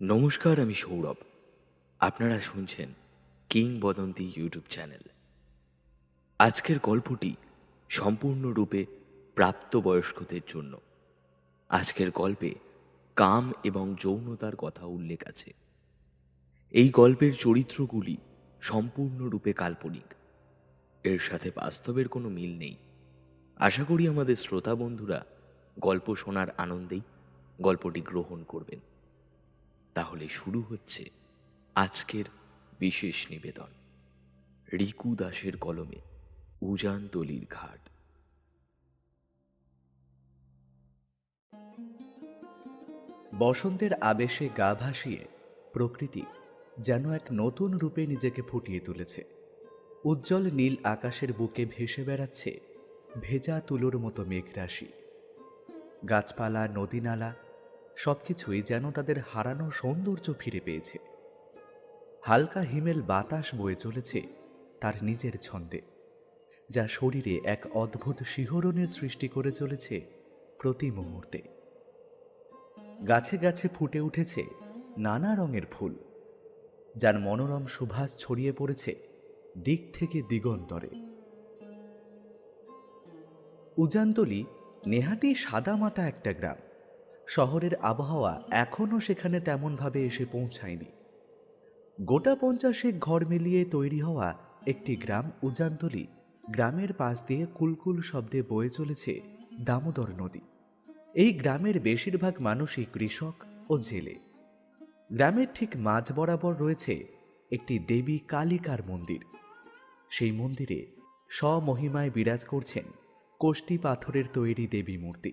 নমস্কার, আমি সৌরভ। আপনারা শুনছেন কিংবদন্তি ইউটিউব চ্যানেল। আজকের গল্পটি সম্পূর্ণরূপে প্রাপ্তবয়স্কদের জন্য। আজকের গল্পে কাম এবং যৌনতার কথা উল্লেখ আছে। এই গল্পের চরিত্রগুলি সম্পূর্ণরূপে কাল্পনিক, এর সাথে বাস্তবের কোনো মিল নেই। আশা করি আমাদের শ্রোতা বন্ধুরা গল্প শোনার আনন্দেই গল্পটি গ্রহণ করবেন। তাহলে শুরু হচ্ছে আজকের বিশেষ নিবেদন, রিকু দাসের কলমে উজানতলির ঘাট। বসন্তের আবেশে গা ভাসিয়ে প্রকৃতি যেন এক নতুন রূপে নিজেকে ফুটিয়ে তুলেছে। উজ্জ্বল নীল আকাশের বুকে ভেসে বেড়াচ্ছে ভেজা তুলোর মতো মেঘরাশি। গাছপালা, নদীনালা সবকিছুই যেন তাদের হারানো সৌন্দর্য ফিরে পেয়েছে। হালকা হিমেল বাতাস বয়ে চলেছে তার নিজের ছন্দে, যা শরীরে এক অদ্ভুত শিহরণের সৃষ্টি করে চলেছে প্রতি মুহূর্তে। গাছে গাছে ফুটে উঠেছে নানা রঙের ফুল, যার মনোরম সুবাস ছড়িয়ে পড়েছে দিক থেকে দিগন্তরে। উজানতলি নেহাতি সাদামাটা একটা গ্রাম। শহরের আবহাওয়া এখনও সেখানে তেমনভাবে এসে পৌঁছায়নি। গোটা 50 ঘর মিলিয়ে তৈরি হওয়া একটি গ্রাম উজানতলি গ্রামের পাশ দিয়ে কুলকুল শব্দে বয়ে চলেছে দামোদর নদী। এই গ্রামের বেশিরভাগ মানুষই কৃষক ও জেলে। গ্রামের ঠিক মাঝ বরাবর রয়েছে একটি দেবী কালিকার মন্দির। সেই মন্দিরে স্বমহিমায় বিরাজ করছেন কোষ্টি পাথরের তৈরি দেবী মূর্তি।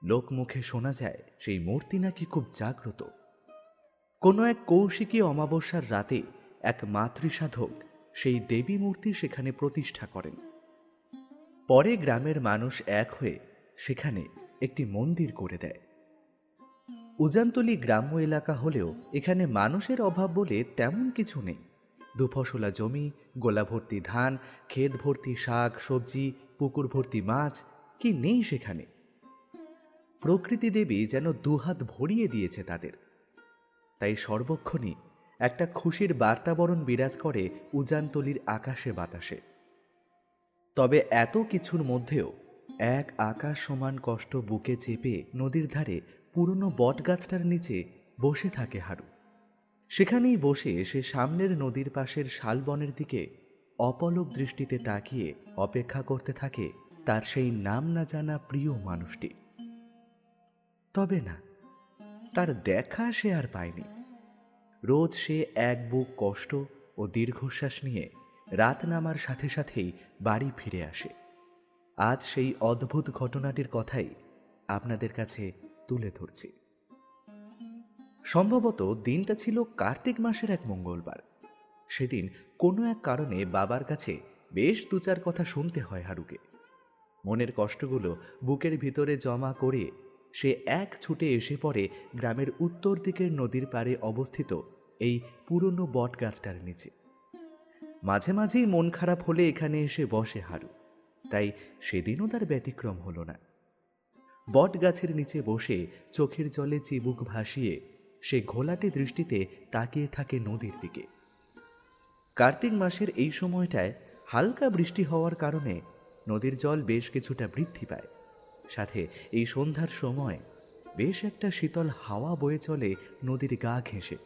লোকমুখে শোনা যায় সেই মূর্তি নাকি খুব জাগ্রত। কোনো এক কৌশিকী অমাবস্যার রাতে এক মাতৃসাধক সেই দেবী মূর্তি সেখানে প্রতিষ্ঠা করেন। পরে গ্রামের মানুষ এক হয়ে সেখানে একটি মন্দির করে দেয়। উজানতলি গ্রাম্য এলাকা হলেও এখানে মানুষের অভাব বলে তেমন কিছু নেই। দুফসলা জমি, গোলা ভর্তি ধান, ক্ষেত ভর্তি শাক সবজি, পুকুর ভর্তি মাছ, কি নেই সেখানে। প্রকৃতি দেবী যেন দুহাত ভরিয়ে দিয়েছে তাদের। তাই সর্বক্ষণই একটা খুশির বার্তাবরণ বিরাজ করে উজানতলির আকাশে বাতাসে। তবে এত কিছুর মধ্যেও এক আকাশ সমান কষ্ট বুকে চেপে নদীর ধারে পুরনো বটগাছটার নিচে বসে থাকে হারু। সেখানেই বসে সে সামনের নদীর পাশের শালবনের দিকে অপলক দৃষ্টিতে তাকিয়ে অপেক্ষা করতে থাকে তার সেই নাম না জানা প্রিয় মানুষটি। তবে না, তার দেখা সে আর পায়নি। রোজ সে এক বুক কষ্ট ও দীর্ঘশ্বাস নিয়ে রাত নামার সাথে সাথেই বাড়ি ফিরে আসে। আজ সেই অদ্ভুত ঘটনাটির কথাই আপনাদের কাছে তুলে ধরছি। সম্ভবত দিনটা ছিল কার্তিক মাসের এক মঙ্গলবার। সেদিন কোনো এক কারণে বাবার কাছে বেশ দু চার কথা শুনতে হয় হারুকে। মনের কষ্টগুলো বুকের ভিতরে জমা করে সে এক ছুটে এসে পড়ে গ্রামের উত্তর দিকের নদীর পাড়ে অবস্থিত এই পুরনো বট গাছটার নিচে। মাঝে মাঝেই মন খারাপ হলে এখানে এসে বসে হারু, তাই সেদিনও তার ব্যতিক্রম হলো না। বট গাছের নিচে বসে চোখের জলে চিবুক ভাসিয়ে সে ঘোলাটে দৃষ্টিতে তাকিয়ে থাকে নদীর দিকে। কার্তিক মাসের এই সময়টায় হালকা বৃষ্টি হওয়ার কারণে নদীর জল বেশ কিছুটা বৃদ্ধি পায়। সাথে এই সন্ধ্যার সময় বেশ একটা শীতল হাওয়া বয়ে চলে নদীর গা ঘেঁষে।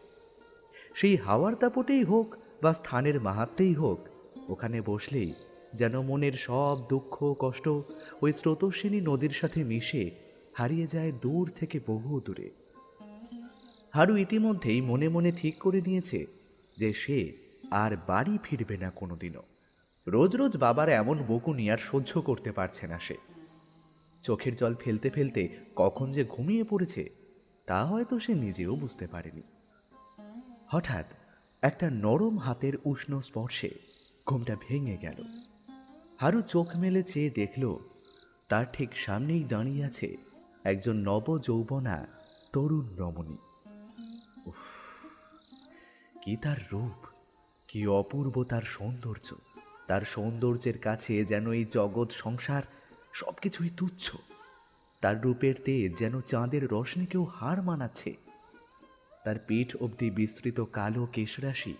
সেই হাওয়ার দাপটেই হোক বা স্থানের মাহাত্মেই হোক, ওখানে বসলেই যেন মনের সব দুঃখ কষ্ট ওই স্রোতস্বিনী নদীর সাথে মিশে হারিয়ে যায় দূর থেকে বহু দূরে। হারু ইতিমধ্যেই মনে মনে ঠিক করে নিয়েছে যে সে আর বাড়ি ফিরবে না কোনোদিনও। রোজ রোজ বাবার এমন বকুনি আর সহ্য করতে পারছে না সে। চোখের জল ফেলতে ফেলতে কখন যে ঘুমিয়ে পড়েছে তা হয়তো সে নিজেও বুঝতে পারেনি। হঠাৎ একটা নরম হাতের উষ্ণ স্পর্শে ঘুমটা ভেঙে গেল। হারু চোখ মেলে চেয়ে দেখল তার ঠিক সামনেই দাঁড়িয়ে আছে একজন নবযৌবনা তরুণ রমণী। উফ, কি তার রূপ, কি অপূর্ব তার সৌন্দর্য! তার সৌন্দর্যের কাছে যেন এই জগৎ সংসার সবকিছুই তুচ্ছ। তার রূপের তেজ যেন চাঁদের রশ্মিকেও হার মানাচ্ছে। তার পিঠ অবধি বিস্তৃত কালো কেশরাশি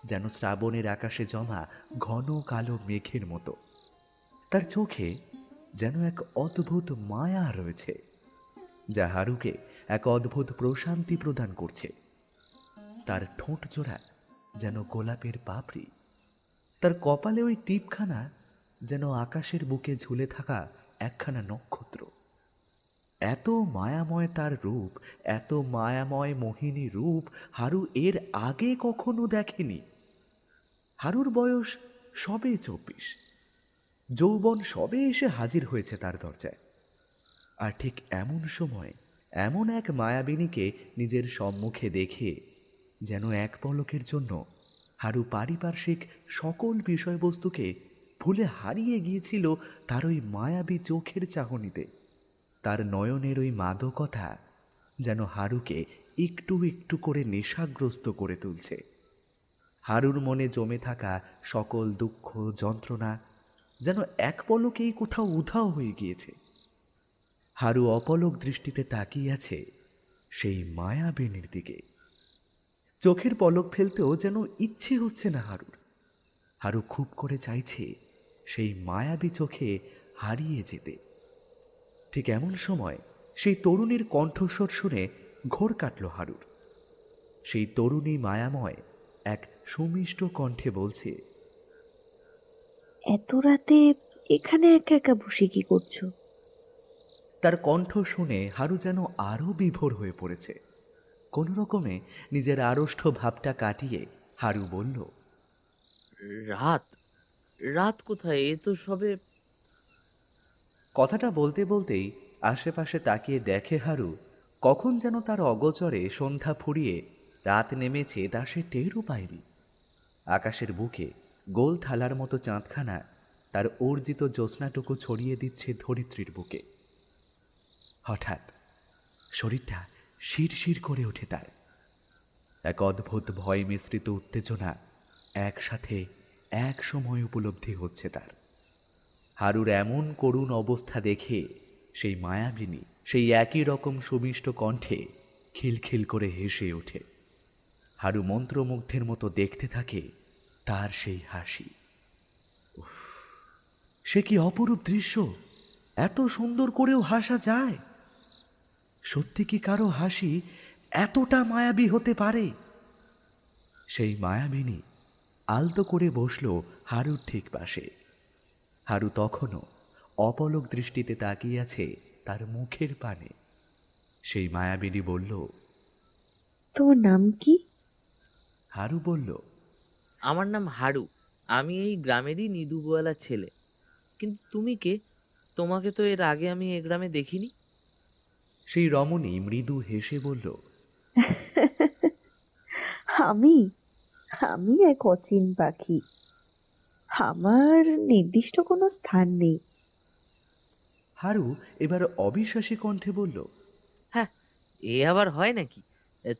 যেন শ্রাবণের আকাশে জমা ঘন কালো মেঘের মতো। তার চোখে যেন এক অদ্ভুত মায়া রয়েছে, যা হারুকে এক অদ্ভুত প্রশান্তি প্রদান করছে। তার ঠোঁট জোড়া যেন গোলাপের পাপড়ি, তার কপালে ওই টিপখানা যেন আকাশের বুকে ঝুলে থাকা একখানা নক্ষত্র। এত মায়াময় তার রূপ, এত মায়াময় মোহিনী রূপ হারু এর আগে কখনো দেখেনি। হারুর বয়স সবে 24, যৌবন সবে এসে হাজির হয়েছে তার দরজায়। আর ঠিক এমন সময় এমন এক মায়াবিনীকে নিজের সম্মুখে দেখে যেন এক পলকের জন্য হারু পারিপার্শ্বিক সকল বিষয়বস্তুকে ভুলে হারিয়ে গিয়েছিল তার ওই মায়াবী চোখের চাহনিতে। তার নয়নের ওই মাদকতা যেন হারুকে একটু একটু করে নেশাগ্রস্ত করে তুলছে। হারুর মনে জমে থাকা সকল দুঃখ যন্ত্রণা যেন এক পলকেই কোথাও উধাও হয়ে গিয়েছে। হারু অপলক দৃষ্টিতে তাকিয়ে আছে সেই মায়াবিনীর দিকে। চোখের পলক ফেলতেও যেন ইচ্ছে হচ্ছে না হারুর। হারু খুব করে চাইছে সেই মায়াবী চোখে হারিয়ে যেতে। ঠিক এমন সময় সেই তরুণীর কণ্ঠস্বর শুনে ঘোর কাটল হারুর। সেই তরুণী মায়াময় এক সুমিষ্ট কণ্ঠে বলছে, এত রাতে এখানে একা একা বসে কি করছো? তার কণ্ঠ শুনে হারু যেন আরও বিভোর হয়ে পড়েছে। কোনো রকমে নিজের আড়ষ্ট ভাবটা কাটিয়ে হারু বলল, রাত রাত কোথায়? এ তো সবে। কথাটা বলতে বলতেই আশেপাশে তাকিয়ে দেখে হারু কখন যেন তার অগোচরে সন্ধ্যা ফুরিয়ে রাত নেমেছে তা সে টেরও পায়নি। আকাশের বুকে গোল থালার মতো চাঁদখানা তার অর্জিত জ্যোৎস্নাটুকু ছড়িয়ে দিচ্ছে ধরিত্রীর বুকে। হঠাৎ শরীরটা শিরশির করে ওঠে তার। এক অদ্ভুত ভয় মিশ্রিত উত্তেজনা একসাথে এক সময় উপলব্ধি হচ্ছে তার। হারুর এমন করুণ অবস্থা দেখে সেই মায়াবিনী সেই একই রকম সুমিষ্ট কণ্ঠে খিলখিল করে হেসে ওঠে। হারু মন্ত্রমুগ্ধের মতো দেখতে থাকে তার সেই হাসি। উফ, সে কি অপরূপ দৃশ্য! এত সুন্দর করেও হাসা যায়? সত্যি কি কারো হাসি এতটা মায়াবী হতে পারে? সেই মায়াবিনী আলতো করে বসল হারুর ঠিক পাশে। হারু তখনও অপলক দৃষ্টিতে তাকিয়ে আছে তার মুখের পানে। সেই মায়াবিনী বলল, তোমার নাম কি? হারু বলল, আমার নাম হারু। আমি এই গ্রামেরই নিদুবওয়ালা ছেলে। কিন্তু তুমি কে? তোমাকে তো এর আগে আমি এ গ্রামে দেখিনি। সেই রমণী মৃদু হেসে বলল, আমি আমি এক অচিন পাখি। আমার নির্দিষ্ট কোনো স্থান নেই। হারু এবার অবিশ্বাসী কণ্ঠে বলল, হ্যাঁ, এ আবার হয় নাকি?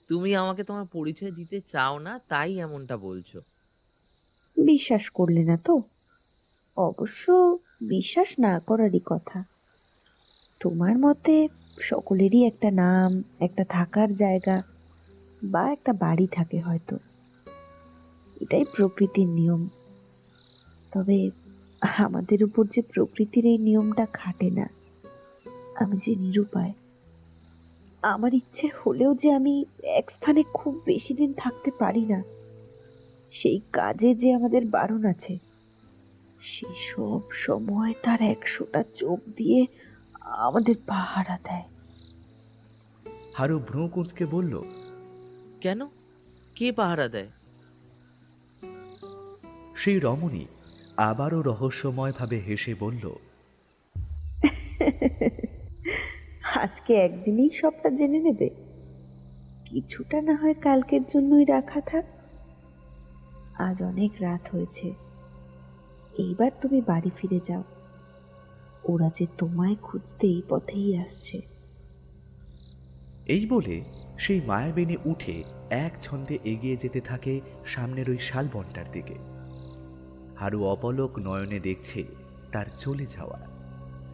তুমি আমাকে তোমার পরিচয় দিতে চাও না, তাই এমনটা বলছো। বিশ্বাস করলে না তো? অবশ্য বিশ্বাস না করারই কথা। তোমার মতে সকলেরই একটা নাম, একটা থাকার জায়গা বা একটা বাড়ি থাকে হয়তো। এটাই প্রকৃতির নিয়ম। তবে আমাদের উপর যে প্রকৃতির এই নিয়মটা খাটে না। আমি যে নিরুপায়। আমার ইচ্ছে হলেও যে আমি এক স্থানে খুব বেশি দিন থাকতে পারি না। সেই কাজে যে আমাদের বারণ আছে। সেই সব সময় তার 100টা চোখ দিয়ে আমাদের পাহারা দেয়। হারু ভ্রু কুঁচকে বলল, কেন? কে পাহারা দেয়? সেই রমণী আবারও রহস্যময়ভাবে হেসে বলল, আজকে একদিনেই সবটা জেনে নেবে? কিছুটা না হয় কালকের জন্যই রাখা থাক। আজ অনেক রাত হয়েছে। এইবার তুমি বাড়ি ফিরে যাও। ওরা যে তোমায় খুঁজতে এই পথেই আসছে। এই বলে সেই মায়াবিনী উঠে এক ছন্দে এগিয়ে যেতে থাকে সামনের ওই শালবনটার দিকে। হারু অপলক নয়নে দেখছে তার চলে যাওয়া।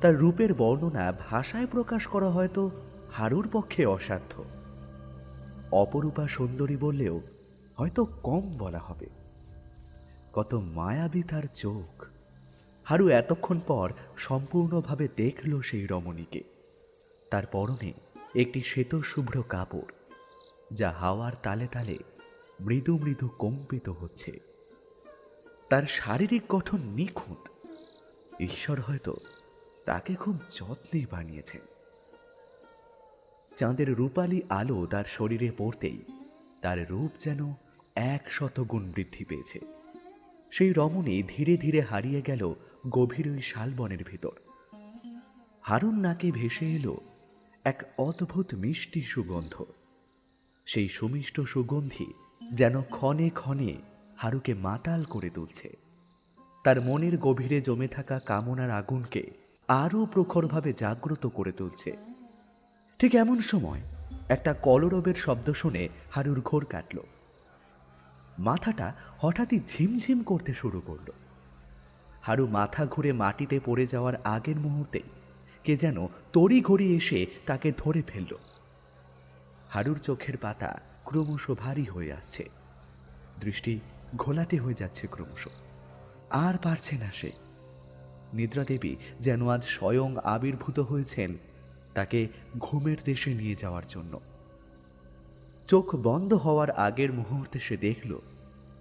তার রূপের বর্ণনা ভাষায় প্রকাশ করা হয়তো হারুর পক্ষে অসাধ্য। অপরূপা সুন্দরী বললেও হয়তো কম বলা হবে। কত মায়াবী তার চোখ! হারু এতক্ষণ পর সম্পূর্ণভাবে দেখল সেই রমণীকে। তার পরনে একটি শ্বেত শুভ্র কাপড়, যা হাওয়ার তালে তালে মৃদু মৃদু কম্পিত হচ্ছে। তার শারীরিক গঠন নিখুঁত। ঈশ্বর হয়তো তাকে খুব যত্নে বানিয়েছেন। চাঁদের রূপালী আলো তার শরীরে পড়তেই তার রূপ যেন 100 গুণ বৃদ্ধি পেয়েছে। সেই রমণী ধীরে ধীরে হারিয়ে গেল গভীর ওই শালবনের ভিতর। হারুর নাকে ভেসে এলো এক অদ্ভুত মিষ্টি সুগন্ধ। সেই সুমিষ্ট সুগন্ধি যেন ক্ষণে ক্ষণে হারুকে মাতাল করে তুলছে। তার মনের গভীরে জমে থাকা কামনার আগুনকে আরও প্রখরভাবে জাগ্রত করে তুলছে। ঠিক এমন সময় একটা কলরবের শব্দ শুনে হারুর ঘোর কাটল। মাথাটা হঠাৎই ঝিমঝিম করতে শুরু করল। হারু মাথা ঘুরে মাটিতে পড়ে যাওয়ার আগের মুহূর্তে কে যেন তড়িঘড়ি এসে তাকে ধরে ফেলল। হারুর চোখের পাতা ক্রমশ ভারী হয়ে আসছে, দৃষ্টি ঘোলাটে হয়ে যাচ্ছে ক্রমশ। আর পারছে না সে। নিদ্রাদেবী যেন আজ স্বয়ং আবির্ভূত হয়েছেন তাকে ঘুমের দেশে নিয়ে যাওয়ার জন্য। চোখ বন্ধ হওয়ার আগের মুহূর্তে সে দেখল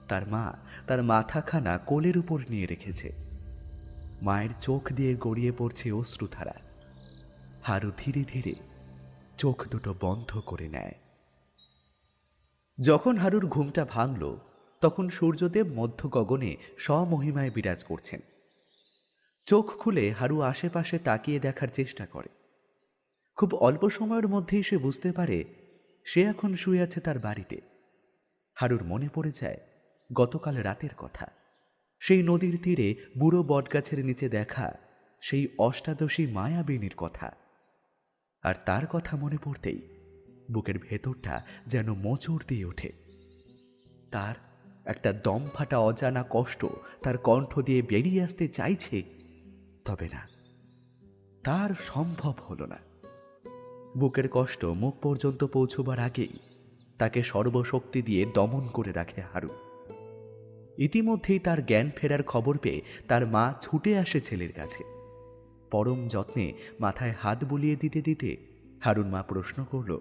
তার মা তার মাথাখানা কোলের উপর নিয়ে রেখেছে। মায়ের চোখ দিয়ে গড়িয়ে পড়ছে অশ্রুধারা। হারু ধীরে ধীরে চোখ দুটো বন্ধ করে নেয়। যখন হারুর ঘুমটা ভাঙল তখন সূর্যদেব মধ্য গগনে স্বমহিমায় বিরাজ করছেন। চোখ খুলে হারু আশেপাশে তাকিয়ে দেখার চেষ্টা করে। খুব অল্প সময়ের মধ্যেই সে বুঝতে পারে সে এখন শুয়ে আছে তার বাড়িতে। হারুর মনে পড়ে যায় গতকাল রাতের কথা, সেই নদীর তীরে বুড়ো বটগাছের নিচে দেখা সেই অষ্টাদশী মায়াবিনীর কথা। আর তার কথা মনে পড়তেই বুকের ভেতরটা যেন মোচড় দিয়ে ওঠে। তার একটা দম ফাটা অজানা কষ্ট তার কণ্ঠ দিয়ে বেরিয়ে আসতে চাইছে, তবে না, তার সম্ভব হলো না। বুকের কষ্ট মুখ পর্যন্ত পৌঁছবার আগেই তাকে সর্বশক্তি দিয়ে দমন করে রাখে হারু। ইতিমধ্যেই তার জ্ঞান ফেরার খবর পেয়ে তার মা ছুটে আসে ছেলের কাছে। পরম যত্নে মাথায় হাত বুলিয়ে দিতে দিতে হারুর মা প্রশ্ন করল,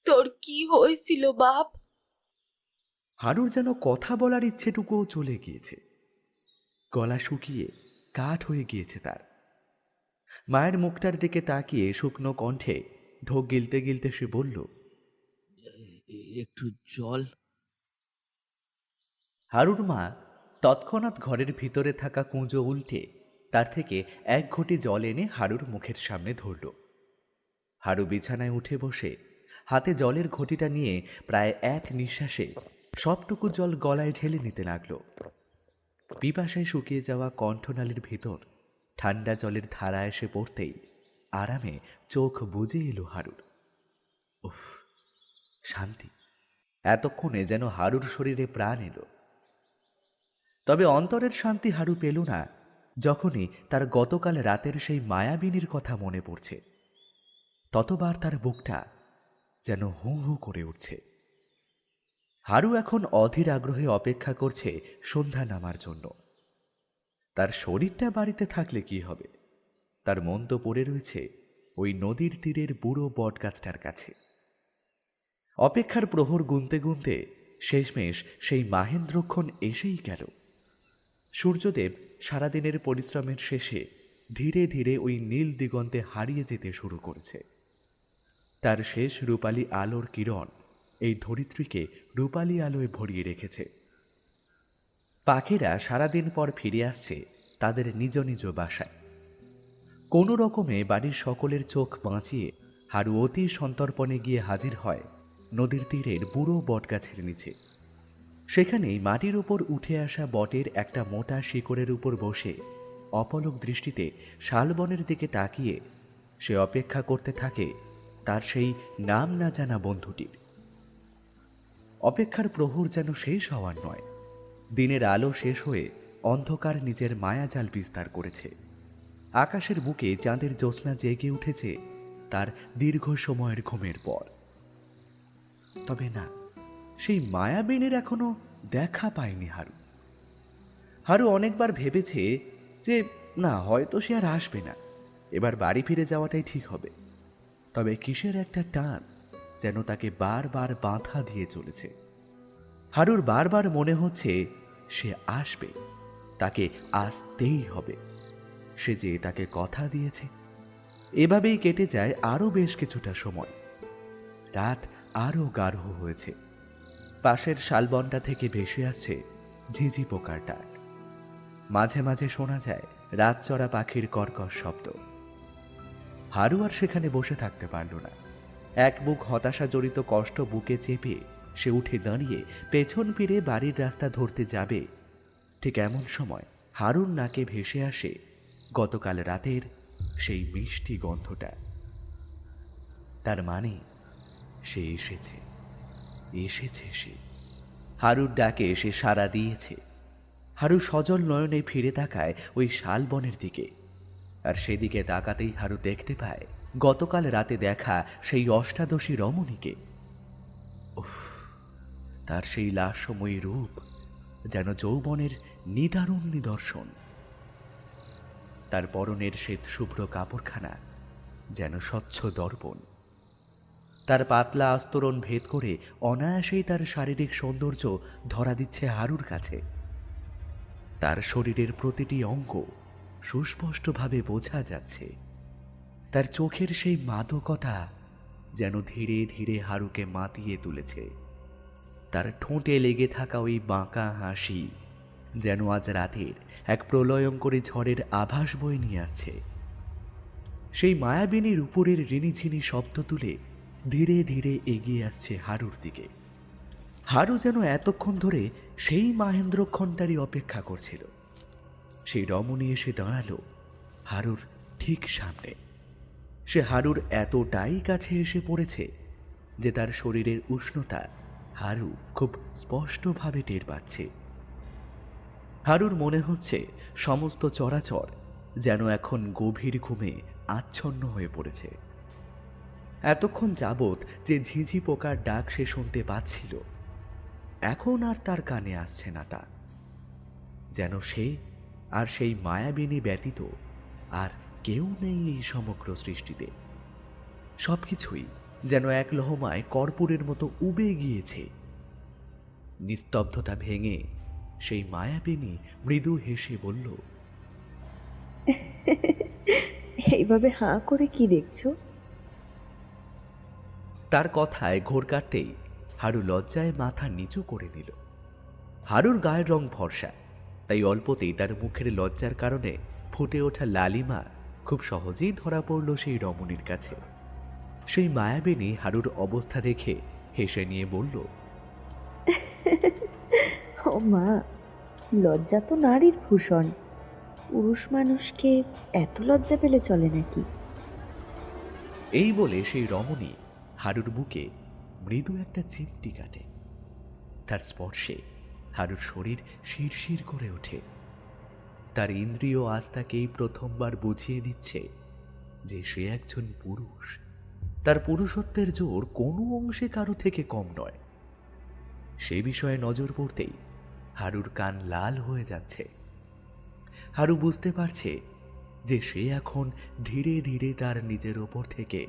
তোর কি হয়েছিল বাপ? হারুর যেন কথা বলার ইচ্ছেটুকুও চলে গিয়েছে। গলা শুকিয়ে কাঠ হয়ে গিয়েছে তার। মায়ের মুখটার দিকে তাকিয়ে শুকনো কণ্ঠে ঢোক গিলতে গিলতে সে বলল, একটু জল। হারুর মা তৎক্ষণাৎ ঘরের ভিতরে থাকা কুঁজো উল্টে তার থেকে এক ঘটি জল এনে হারুর মুখের সামনে ধরল। হারু বিছানায় উঠে বসে হাতে জলের ঘটিটা নিয়ে প্রায় এক নিঃশ্বাসে সবটুকু জল গলায় ঢেলে নিতে লাগল। পিপাসায় শুকিয়ে যাওয়া কণ্ঠনালীর ভিতর ঠান্ডা জলের ধারা এসে পড়তেই আরামে চোখ বুজে এলো হারুর। উফ, শান্তি! এতক্ষণে যেন হারুর শরীরে প্রাণ এলো। তবে অন্তরের শান্তি হারু পেল না যখনই তার গতকাল রাতের সেই মায়াবিনীর কথা মনে পড়ছে। ততবার তার বুকটা যেন হু হু করে উঠছে। হারু এখন অধীর আগ্রহে অপেক্ষা করছে সন্ধ্যা নামার জন্য। তার শরীরটা বাড়িতে থাকলে কি হবে, তার মন তো পড়ে রয়েছে ওই নদীর তীরের বুড়ো বটগাছটার কাছে। অপেক্ষার প্রহর গুনতে গুনতে শেষমেশ সেই মাহেন্দ্রক্ষণ এসেই গেল। সূর্যদেব সারাদিনের পরিশ্রমের শেষে ধীরে ধীরে ওই নীল দিগন্তে হারিয়ে যেতে শুরু করেছে। তার শেষ রূপালী আলোর কিরণ এই ধরিত্রীকে রূপালী আলোয় ভরিয়ে রেখেছে। পাখিরা সারাদিন পর ফিরে আসছে তাদের নিজ নিজ বাসায়। কোনো রকমে বাড়ির সকলের চোখ বাঁচিয়ে হারু অতি সন্তর্পণে গিয়ে হাজির হয় নদীর তীরের বুড়ো বটগাছের নিচে। সেখানেই মাটির উপর উঠে আসা বটের একটা মোটা শিকড়ের উপর বসে অপলক দৃষ্টিতে শালবনের দিকে তাকিয়ে সে অপেক্ষা করতে থাকে তার সেই নাম না জানা বন্ধুটির। অপেক্ষার প্রহর যেন শেষ হওয়ার নয়। দিনের আলো শেষ হয়ে অন্ধকার নিজের মায়াজাল বিস্তার করেছে। আকাশের বুকে চাঁদের জ্যোৎস্না জেগে উঠেছে তার দীর্ঘ সময়ের ঘুমের পর। তবে না, সেই মায়াবিনীর এখনো দেখা পায়নি হারু। হারু অনেকবার ভেবেছে যে না, হয়তো সে আর আসবে না, এবার বাড়ি ফিরে যাওয়াটাই ঠিক হবে। তবে কিসের একটা টান যেন তাকে বারবার বাধা দিয়ে চলেছে। হারুর বারবার মনে হচ্ছে সে আসবে, তাকে আসতেই হবে, সে যে তাকে কথা দিয়েছে। এভাবেই কেটে যায় আরো বেশ কিছুটা সময়। রাত আরো গাঢ় হয়েছে। পাশের শালবনটা থেকে ভেসে আসছে ঝিঝি পোকার ডাক। মাঝে মাঝে শোনা যায় রাতচরা পাখির কর্কশ শব্দ। হারু আর সেখানে বসে থাকতে পারল না। এক বুক হতাশা জড়িত কষ্ট বুকে চেপে সে উঠে দাঁড়িয়ে পেছন ফিরে বাড়ির রাস্তা ধরতে যাবে, ঠিক এমন সময় হারুর নাকে ভেসে আসে গতকাল রাতের সেই মিষ্টি গন্ধটা। তার মানে সে এসেছে, এসেছে সে। হারুর ডাকে সে সাড়া দিয়েছে। হারু সজল নয়নে ফিরে তাকায় ওই শালবনের দিকে, আর সেদিকে তাকাতেই হারু দেখতে পায় গতকাল রাতে দেখা সেই অষ্টাদশী রমণীকে। উফ, তার সেই লাস্যময়ী রূপ যেন যৌবনের নিদারুণ নিদর্শন। তার পরনের শ্বেত শুভ্র কাপড়খানা যেন স্বচ্ছ দর্পণ। তার পাতলা আস্তরণ ভেদ করে অনায়াসেই তার শারীরিক সৌন্দর্য ধরা দিচ্ছে হারুর কাছে। তার শরীরের প্রতিটি অঙ্গ সুস্পষ্টভাবে বোঝা যাচ্ছে। তার চোখের সেই মাদকতা যেন ধীরে ধীরে হারুকে মাতিয়ে তুলেছে। তার ঠোঁটে লেগে থাকা ওই বাঁকা হাসি যেন আজ রাতের এক প্রলয়ঙ্করী ঝড়ের আভাস বয়ে নিয়ে আসছে। সেই মায়াবিনীর উপরের ঋণিঝিনি শব্দ তুলে ধীরে ধীরে এগিয়ে আসছে হারুর দিকে। হারু যেন এতক্ষণ ধরে সেই মাহেন্দ্রক্ষণটারই অপেক্ষা করছিল। সেই রমণী এসে দাঁড়ালো হারুর ঠিক সামনে। সে হারুর এতটাই কাছে এসে পড়েছে যে তার শরীরের উষ্ণতা হারু খুব স্পষ্টভাবে টের পাচ্ছে। হারুর মনে হচ্ছে সমস্ত চরাচর যেন এখন গভীর ঘুমে আচ্ছন্ন হয়ে পড়েছে। এতক্ষণ যাবৎ যে ঝিঝি পোকার ডাক সে শুনতে পাচ্ছিল, এখন আর তার কানে আসছে না। তা যেন সে আর সেই মায়াবিনী ব্যতীত আর কেউ নেই এই সমগ্র সৃষ্টিতে। সবকিছুই যেন এক লহমায় কর্পূরের মতো উবে গিয়েছে। নিস্তব্ধতা ভেঙে সেই মায়াবিনী মৃদু হেসে বলল, এইভাবে হাঁ করে কি দেখছো? তার কথায় ঘোর কাটতেই হারু লজ্জায় মাথা নিচু করে নিল। হারুর গায়ের রং ফর্সা, তাই অল্পতেই তার মুখের লজ্জার কারণে ফুটে ওঠা লালিমা খুব সহজেই ধরা পড়ল সেই রমণীর কাছে। সেই মায়াবিনী হারুর অবস্থা দেখে হেসে নিয়ে বলল, ও মা, লজ্জা তো নারীর ভূষণ। পুরুষ মানুষকে এত লজ্জা পেলে চলে নাকি? এই বলে সেই রমণী হারুর বুকে মৃদু একটা চিমটি কাটে। তার স্পর্শে হারুর শরীর শিরশির করে ওঠে। তার ইন্দ্রিয় আজ তাকেই প্রথমবার বুঝিয়ে দিচ্ছে যে সে একজন পুরুষ। তার পুরুষত্বের জোর কোনো অংশে কারো থেকে কম নয়। সে বিষয়ে নজর পড়তেই হারুর কান লাল হয়ে যাচ্ছে। হারু বুঝতে পারছে যে সে এখন ধীরে ধীরে তার নিজের ওপর থেকে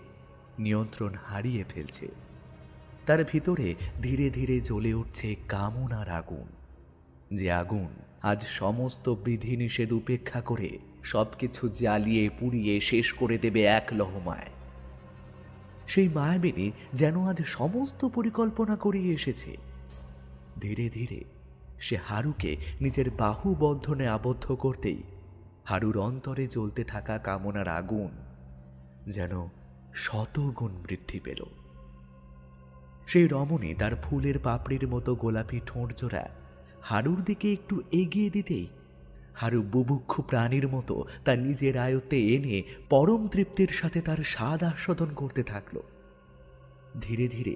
নিয়ন্ত্রণ হারিয়ে ফেলছে। তার ভিতরে ধীরে ধীরে জ্বলে উঠছে কামনার আগুন, যে আগুন আজ সমস্ত বিধিনিষেধ উপেক্ষা করে সবকিছু জ্বালিয়ে পুড়িয়ে শেষ করে দেবে এক লহমায়। সেই মায়াবিনী যেন আজ সমস্ত পরিকল্পনা করিয়ে এসেছে। ধীরে ধীরে সে হারুকে নিজের বাহু বন্ধনে আবদ্ধ করতেই হারুর অন্তরে জ্বলতে থাকা কামনার আগুন যেন শতগুণ বৃদ্ধি পেল। সেই রমণী তার ফুলের পাপড়ির মতো গোলাপি ঠোঁট জোড়া হারুর দিকে একটু এগিয়ে দিতেই হারু বুভুক্ষু প্রাণীর মতো তার নিজের আয়ত্তে এনে পরম তৃপ্তির সাথে তার স্বাদ আস্বাদন করতে থাকল। ধীরে ধীরে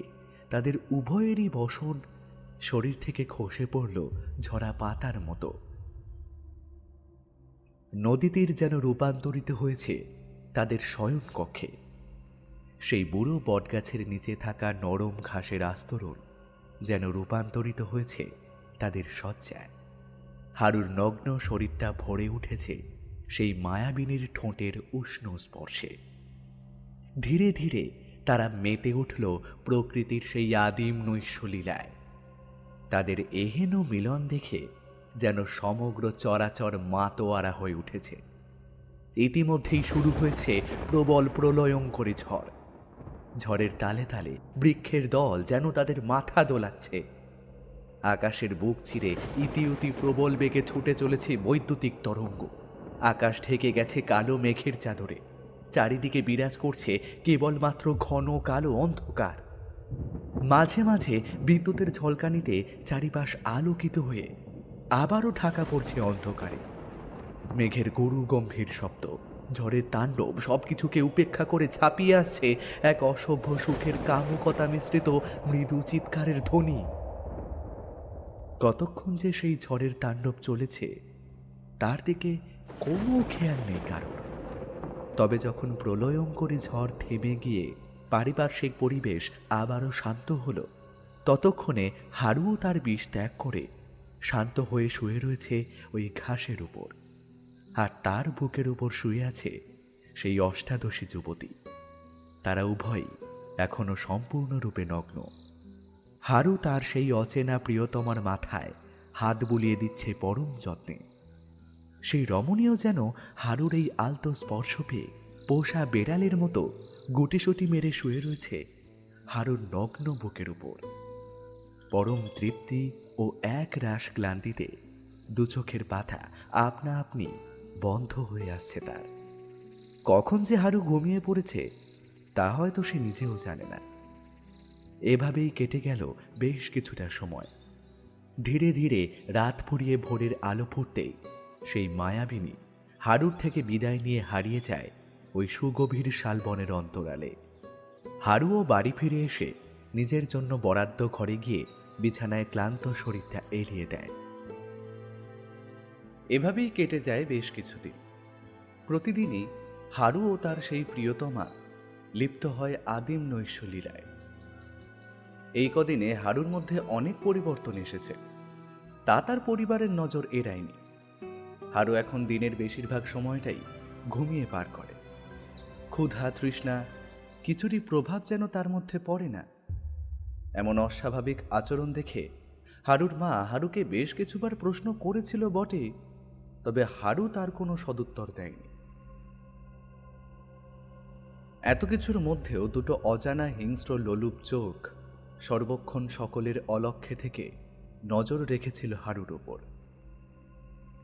তাদের উভয়েরই বসন শরীর থেকে খসে পড়ল ঝরা পাতার মতো। নদী তীর যেন রূপান্তরিত হয়েছে তাদের শয়ন কক্ষে। সেই বুড়ো বটগাছের নিচে থাকা নরম ঘাসের আস্তরণ যেন রূপান্তরিত হয়েছে তাদের শয্যায়। হারুর নগ্ন শরীরটা ভরে উঠেছে সেই মায়াবিনীর ঠোঁটের উষ্ণ স্পর্শে। ধীরে ধীরে তারা মেতে উঠল প্রকৃতির সেই আদিম নৈশলীলায়। তাদের এহেন মিলন দেখে যেন সমগ্র চরাচর মাতোয়ারা হয়ে উঠেছে। ইতিমধ্যেই শুরু হয়েছে প্রবল প্রলয়ঙ্করী ঝড়। ঝড়ের তালে তালে বৃক্ষের দল যেন তাদের মাথা দোলাচ্ছে। আকাশের বুক চিরে ইতিউতি প্রবল বেগে ছুটে চলেছে বৈদ্যুতিক তরঙ্গ। আকাশ ঢেকে গেছে কালো মেঘের চাদরে। চারিদিকে বিরাজ করছে কেবলমাত্র ঘন কালো অন্ধকার। মাঝে মাঝে বিদ্যুতের ঝলকানিতে চারিপাশ আলোকিত হয়ে আবারও ঢাকা পড়ছে অন্ধকারে। মেঘের গরু গম্ভীর শব্দ, ঝড়ের তাণ্ডব সবকিছুকে উপেক্ষা করে ঝাঁপিয়ে আসছে এক অসভ্য সুখের কামুকতা মিশ্রিত মৃদু চিৎকারের ধ্বনি। কতক্ষণ যে সেই ঝড়ের তাণ্ডব চলেছে তার দিকে কোনো খেয়াল নেই কারোর। তবে যখন প্রলয়ঙ্করী ঝড় থেমে গিয়ে পারিপার্শ্বিক পরিবেশ আবারও শান্ত হলো, ততক্ষণে হারুও তার বিষ ত্যাগ করে শান্ত হয়ে শুয়ে রয়েছে ওই ঘাসের উপর। আর তার বুকের উপর শুয়ে আছে সেই অষ্টাদশী যুবতী। তারা উভয়ই এখনো সম্পূর্ণরূপে নগ্ন। হারু তার সেই অচেনা প্রিয়তমার মাথায় হাত বুলিয়ে দিচ্ছে পরম যত্নে। সেই রমণীয় যেন হারুর এই আলতো স্পর্শ পেয়ে পোষা বেড়ালের মতো গুটিসুটি মেরে শুয়ে রয়েছে হারুর নগ্ন বুকের উপর। পরম তৃপ্তি ও এক রাশ ক্লান্তিতে দু চোখের পাতা আপনা আপনি বন্ধ হয়ে আসছে তার। কখন যে হারু ঘুমিয়ে পড়েছে তা হয়তো সে নিজেও জানে না। এভাবেই কেটে গেল বেশ কিছুটা সময়। ধীরে ধীরে রাত ফুরিয়ে ভোরের আলো ফুটতেই সেই মায়াবিনী হারুর থেকে বিদায় নিয়ে হারিয়ে যায় ওই সুগভীর শালবনের অন্তরালে। হারুও বাড়ি ফিরে এসে নিজের জন্য বরাদ্দ ঘরে গিয়ে বিছানায় ক্লান্ত শরীরটা এলিয়ে দেয়। এভাবেই কেটে যায় বেশ কিছুদিন। প্রতিদিনই হারু ও তার সেই প্রিয়তমা লিপ্ত হয় আদিম নৈশলীলায়। এই কদিনে হারুর মধ্যে অনেক পরিবর্তন এসেছে, তা তার পরিবারের নজর এড়ায়নি। হারু এখন দিনের বেশিরভাগ সময়টাই ঘুমিয়ে পার করে। ক্ষুধা তৃষ্ণা কিছুরই প্রভাব যেন তার মধ্যে পড়ে না। এমন অস্বাভাবিক আচরণ দেখে হারুর মা হারুকে বেশ কিছুবার প্রশ্ন করেছিল বটে, তবে হারু তার কোনো সদুত্তর দেয়নি। এত কিছুর মধ্যেও দুটো অজানা হিংস্র লোলুপ চোখ সর্বক্ষণ সকলের অলক্ষ্যে থেকে নজর রেখেছিল হারুর ওপর।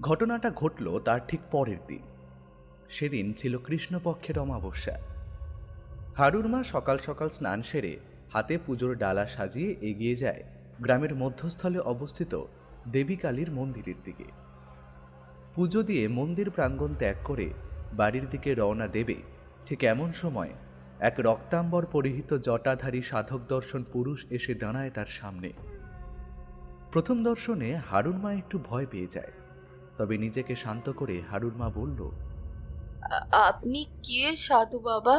ঘটনাটা ঘটল তার ঠিক পরের দিন। সেদিন ছিল কৃষ্ণপক্ষের অমাবস্যা। হারুর মা সকাল সকাল স্নান সেরে হাতে পুজোর ডালা সাজিয়ে এগিয়ে যায় গ্রামের মধ্যস্থলে অবস্থিত দেবী কালীর মন্দিরের দিকে। পুজো দিয়ে মন্দির প্রাঙ্গণ ত্যাগ করে বাড়ির দিকে রওনা দেবে ঠিক এমন সময় এক রক্তাম্বর পরিহিত জটাধারী সাধক দর্শন পুরুষ এসে দাঁড়ায় তার সামনে। প্রথম দর্শনে হারুর মা একটু ভয় পেয়ে যায়, তবে নিজেকে শান্ত করে হারুর মা বলল, আপনি কে সাধু বাবা?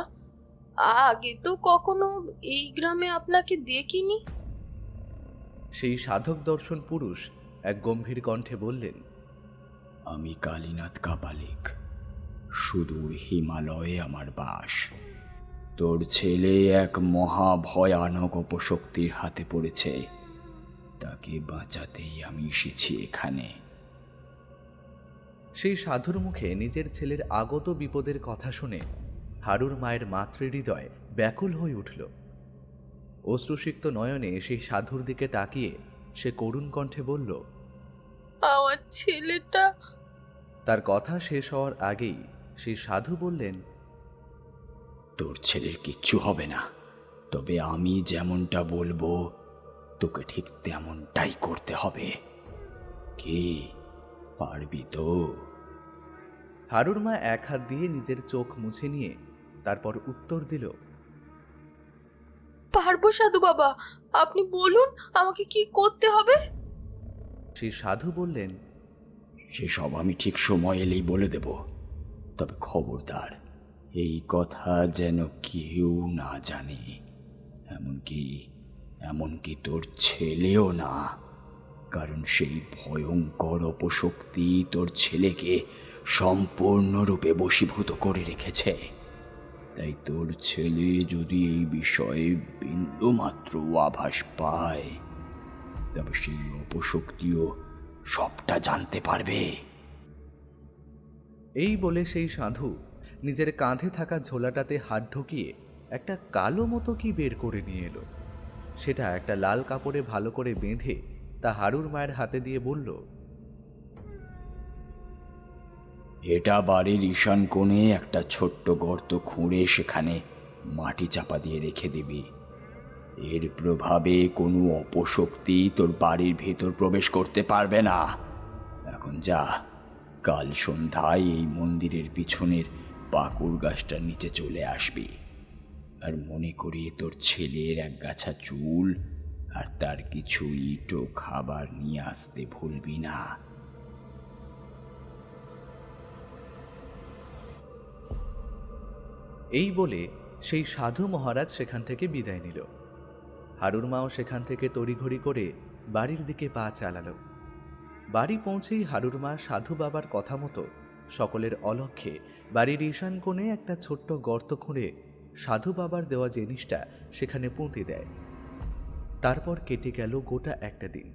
আগে তো কখনো এই গ্রামে আপনাকে দেখিনি। সেই সাধক দর্শন পুরুষ এক গম্ভীর কণ্ঠে বললেন, আমি কালীনাথ কাপালিক, সুদূর হিমালয়ে আমার বাস। তোর ছেলে এক মহা ভয়ানক অপশক্তির হাতে পড়েছে, তাকে বাঁচাতেই আমি এসেছি এখানে। সেই সাধুর মুখে নিজের ছেলের আগত বিপদের কথা শুনে হারুর মায়ের মাতৃহৃদয় ব্যাকুল হয়ে উঠল। অশ্রুসিক্ত নয়নে সেই সাধুর দিকে তাকিয়ে সে করুণ কণ্ঠে বলল, আমার ছেলেটা। তার কথা শেষ হওয়ার আগেই সেই সাধু বললেন, তোর ছেলের কিচ্ছু হবে না, তবে আমি যেমনটা বলবো তোকে ঠিক তেমনটাই করতে হবে। কি পারবি তো? হারুর মা এক হাত দিয়ে নিজের চোখ মুছে নিয়ে তারপর উত্তর দিল, পারবো সাধু বাবা, আপনি বলুন আমাকে কি করতে হবে। সেই সাধু বললেন, সেসব আমি ঠিক সময় এলেই বলে দেব, তবে খবরদার এই কথা যেন কেউ না জানে, এমনকি এমনকি তোর ছেলেও না, কারণ সেই ভয়ঙ্কর অপশক্তি তোর ছেলেকে সম্পূর্ণরূপে বশীভূত করে রেখেছে। তাই তোর ছেলে যদি এই বিষয়ে বিন্দুমাত্র আভাস পায়, তবে সেই অপশক্তিও সবটা জানতে পারবে। এই বলে সেই সাধু নিজের কাঁধে থাকা ঝোলাটাতে হাত ঢুকিয়ে একটা কালো মতো কি বের করে নিয়ে এলো। সেটা একটা লাল কাপড়ে ভালো করে বেঁধে তা হারুর মায়ের হাতে দিয়ে বলল, এটা বাড়ির ঈশান কোণে একটা ছোট্ট গর্ত খুঁড়ে সেখানে মাটি চাপা দিয়ে রেখে দিবি। এর প্রভাবে কোনো অপশক্তি তোর বাড়ির ভেতর প্রবেশ করতে পারবে না। এখন যা, কাল সন্ধ্যায় এই মন্দিরের পিছনের পাকুড় গাছটার নিচে চলে আসবি, আর মনে করিয়ে তোর ছেলের এক গাছা চুল আর তার কিছু ইট ও খাবার নিয়ে আসতে ভুলবি না। এই বলে সেই সাধু মহারাজ সেখান থেকে বিদায় নিল। হারুর মাও সেখান থেকে তড়িঘড়ি করে বাড়ির দিকে পা চালালো। বাড়ি পৌঁছেই হারুর মা সাধু বাবার কথা মতো সকলের অলক্ষ্যে বাড়ির ঈশান কোণে একটা ছোট্ট গর্ত খুঁড়ে সাধু বাবার দেওয়া জিনিসটা সেখানে পুঁতে দেয়। তারপর কেটে গেল গোটা একটা দিন।